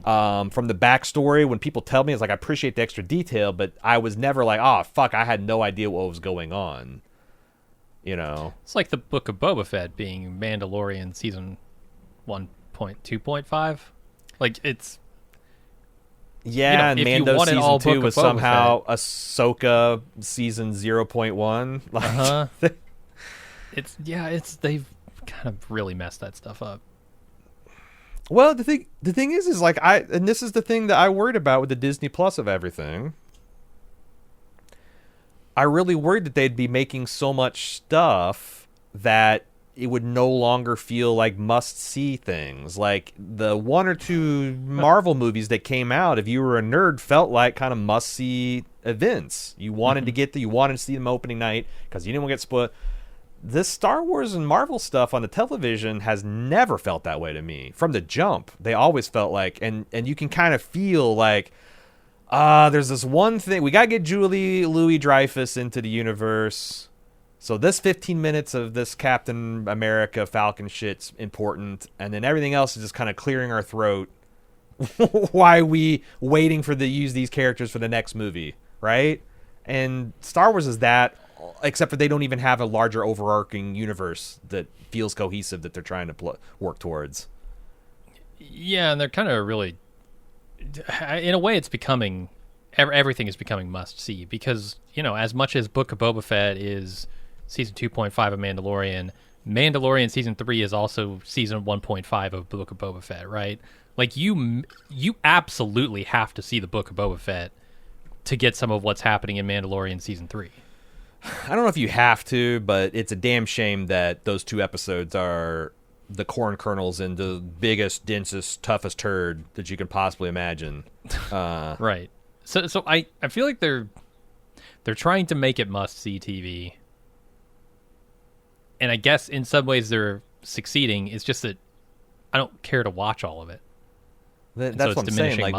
from the backstory. When people tell me, it's like I appreciate the extra detail, but I was never like, oh fuck, I had no idea what was going on. You know, it's like the Book of Boba Fett being Mandalorian season 1.2.5. Like it's and Mando season 2 was somehow Ahsoka season 0.1. Like, they've kind of really messed that stuff up. Well, the thing is like and this is the thing that I worried about with the Disney Plus of everything. I really worried that they'd be making so much stuff that it would no longer feel like must-see things. Like the one or two Marvel movies that came out, if you were a nerd, felt like kind of must-see events. You wanted you wanted to see them opening night because you didn't want to get spoiled. This Star Wars and Marvel stuff on the television has never felt that way to me. From the jump, they always felt like, and you can kind of feel like, there's this one thing. We got to get Julie Louis-Dreyfus into the universe. So this 15 minutes of this Captain America Falcon shit's important. And then everything else is just kind of clearing our throat. Why we waiting for use these characters for the next movie, right? And Star Wars is that, except for they don't even have a larger overarching universe that feels cohesive that they're trying to work towards. Yeah, and they're kind of really, in a way, it's becoming, everything is becoming must-see because, you know, as much as Book of Boba Fett is season 2.5 of Mandalorian season 3 is also season 1.5 of Book of Boba Fett, right? Like, you absolutely have to see the Book of Boba Fett to get some of what's happening in Mandalorian season 3. I don't know if you have to, but it's a damn shame that those two episodes are the corn kernels in the biggest, densest, toughest turd that you can possibly imagine. Right. So I feel like they're trying to make it must-see TV. And I guess in some ways they're succeeding. It's just that I don't care to watch all of it. That's what I'm saying. Like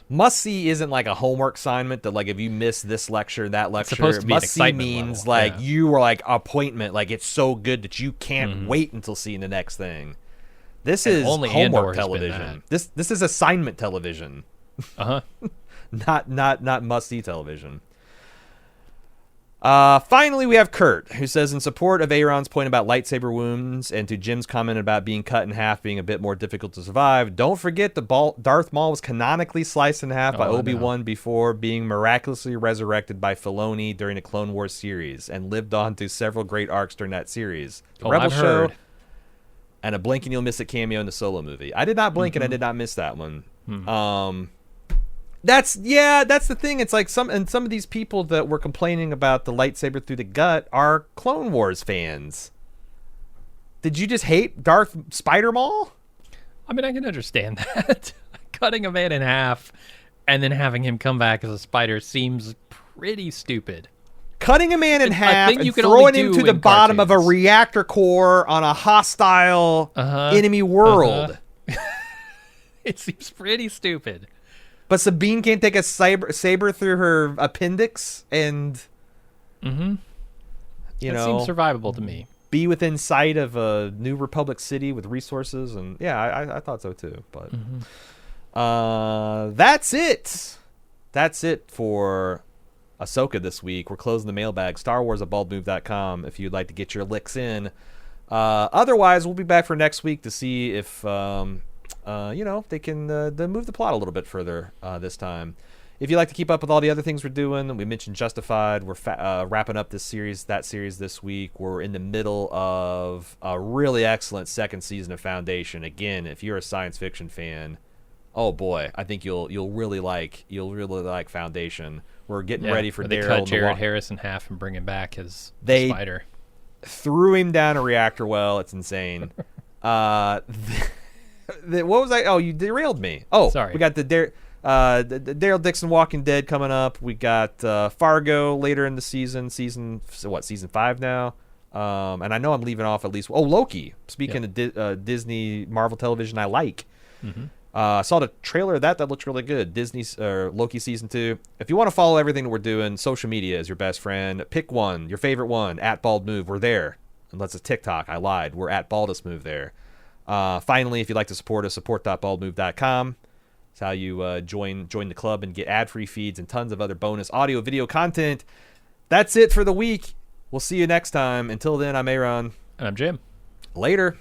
must see isn't like a homework assignment that like if you miss this lecture, that lecture. It's supposed to be must see means level. like you were like appointment. Like it's so good that you can't wait until seeing the next thing. This is only homework television. This is assignment television. Not must see television. Finally, we have Kurt, who says, in support of A.Ron's point about lightsaber wounds and to Jim's comment about being cut in half being a bit more difficult to survive, don't forget Darth Maul was canonically sliced in half by Obi-Wan before being miraculously resurrected by Filoni during the Clone Wars series and lived on through several great arcs during that series. The Rebel Show and a blink and you'll miss it cameo in the Solo movie. I did not blink and I did not miss that one. That's the thing. It's like some of these people that were complaining about the lightsaber through the gut are Clone Wars fans. Did you just hate Darth Spider Maul? I mean, I can understand that. Cutting a man in half and then having him come back as a spider seems pretty stupid. Cutting a man in half and throwing him to the bottom of a reactor core on a hostile enemy world. It seems pretty stupid. But Sabine can't take a saber through her appendix and, you know, seems survivable to me. Be within sight of a New Republic city with resources, and I thought so too. But that's it. That's it for Ahsoka this week. We're closing the mailbag. StarWars@baldmove.com if you'd like to get your licks in. Otherwise, we'll be back for next week to see if they can move the plot a little bit further this time. If you'd like to keep up with all the other things we're doing, we mentioned Justified. We're wrapping up that series this week. We're in the middle of a really excellent second season of Foundation. Again, if you're a science fiction fan, oh boy, I think you'll really like Foundation. We're getting ready for Daryl. They cut Jared Harris in half and bring him back as Spider. Threw him down a reactor well. It's insane. What was I? Oh, you derailed me. Oh, sorry. We got the Daryl Dixon Walking Dead coming up. We got Fargo later in the season. Season 5 now. And I know I'm leaving off at least. Oh, Loki. Speaking of Disney Marvel television, I like. I saw the trailer of that looks really good. Disney's Loki season 2. If you want to follow everything that we're doing, social media is your best friend. Pick one, your favorite one. @BaldMove. We're there. Unless it's TikTok, I lied. We're @BaldestMove there. Finally, if you'd like to support us, support.baldmove.com. It's how you join the club and get ad-free feeds and tons of other bonus audio, video content. That's it for the week. We'll see you next time. Until then, I'm A.Ron. And I'm Jim. Later.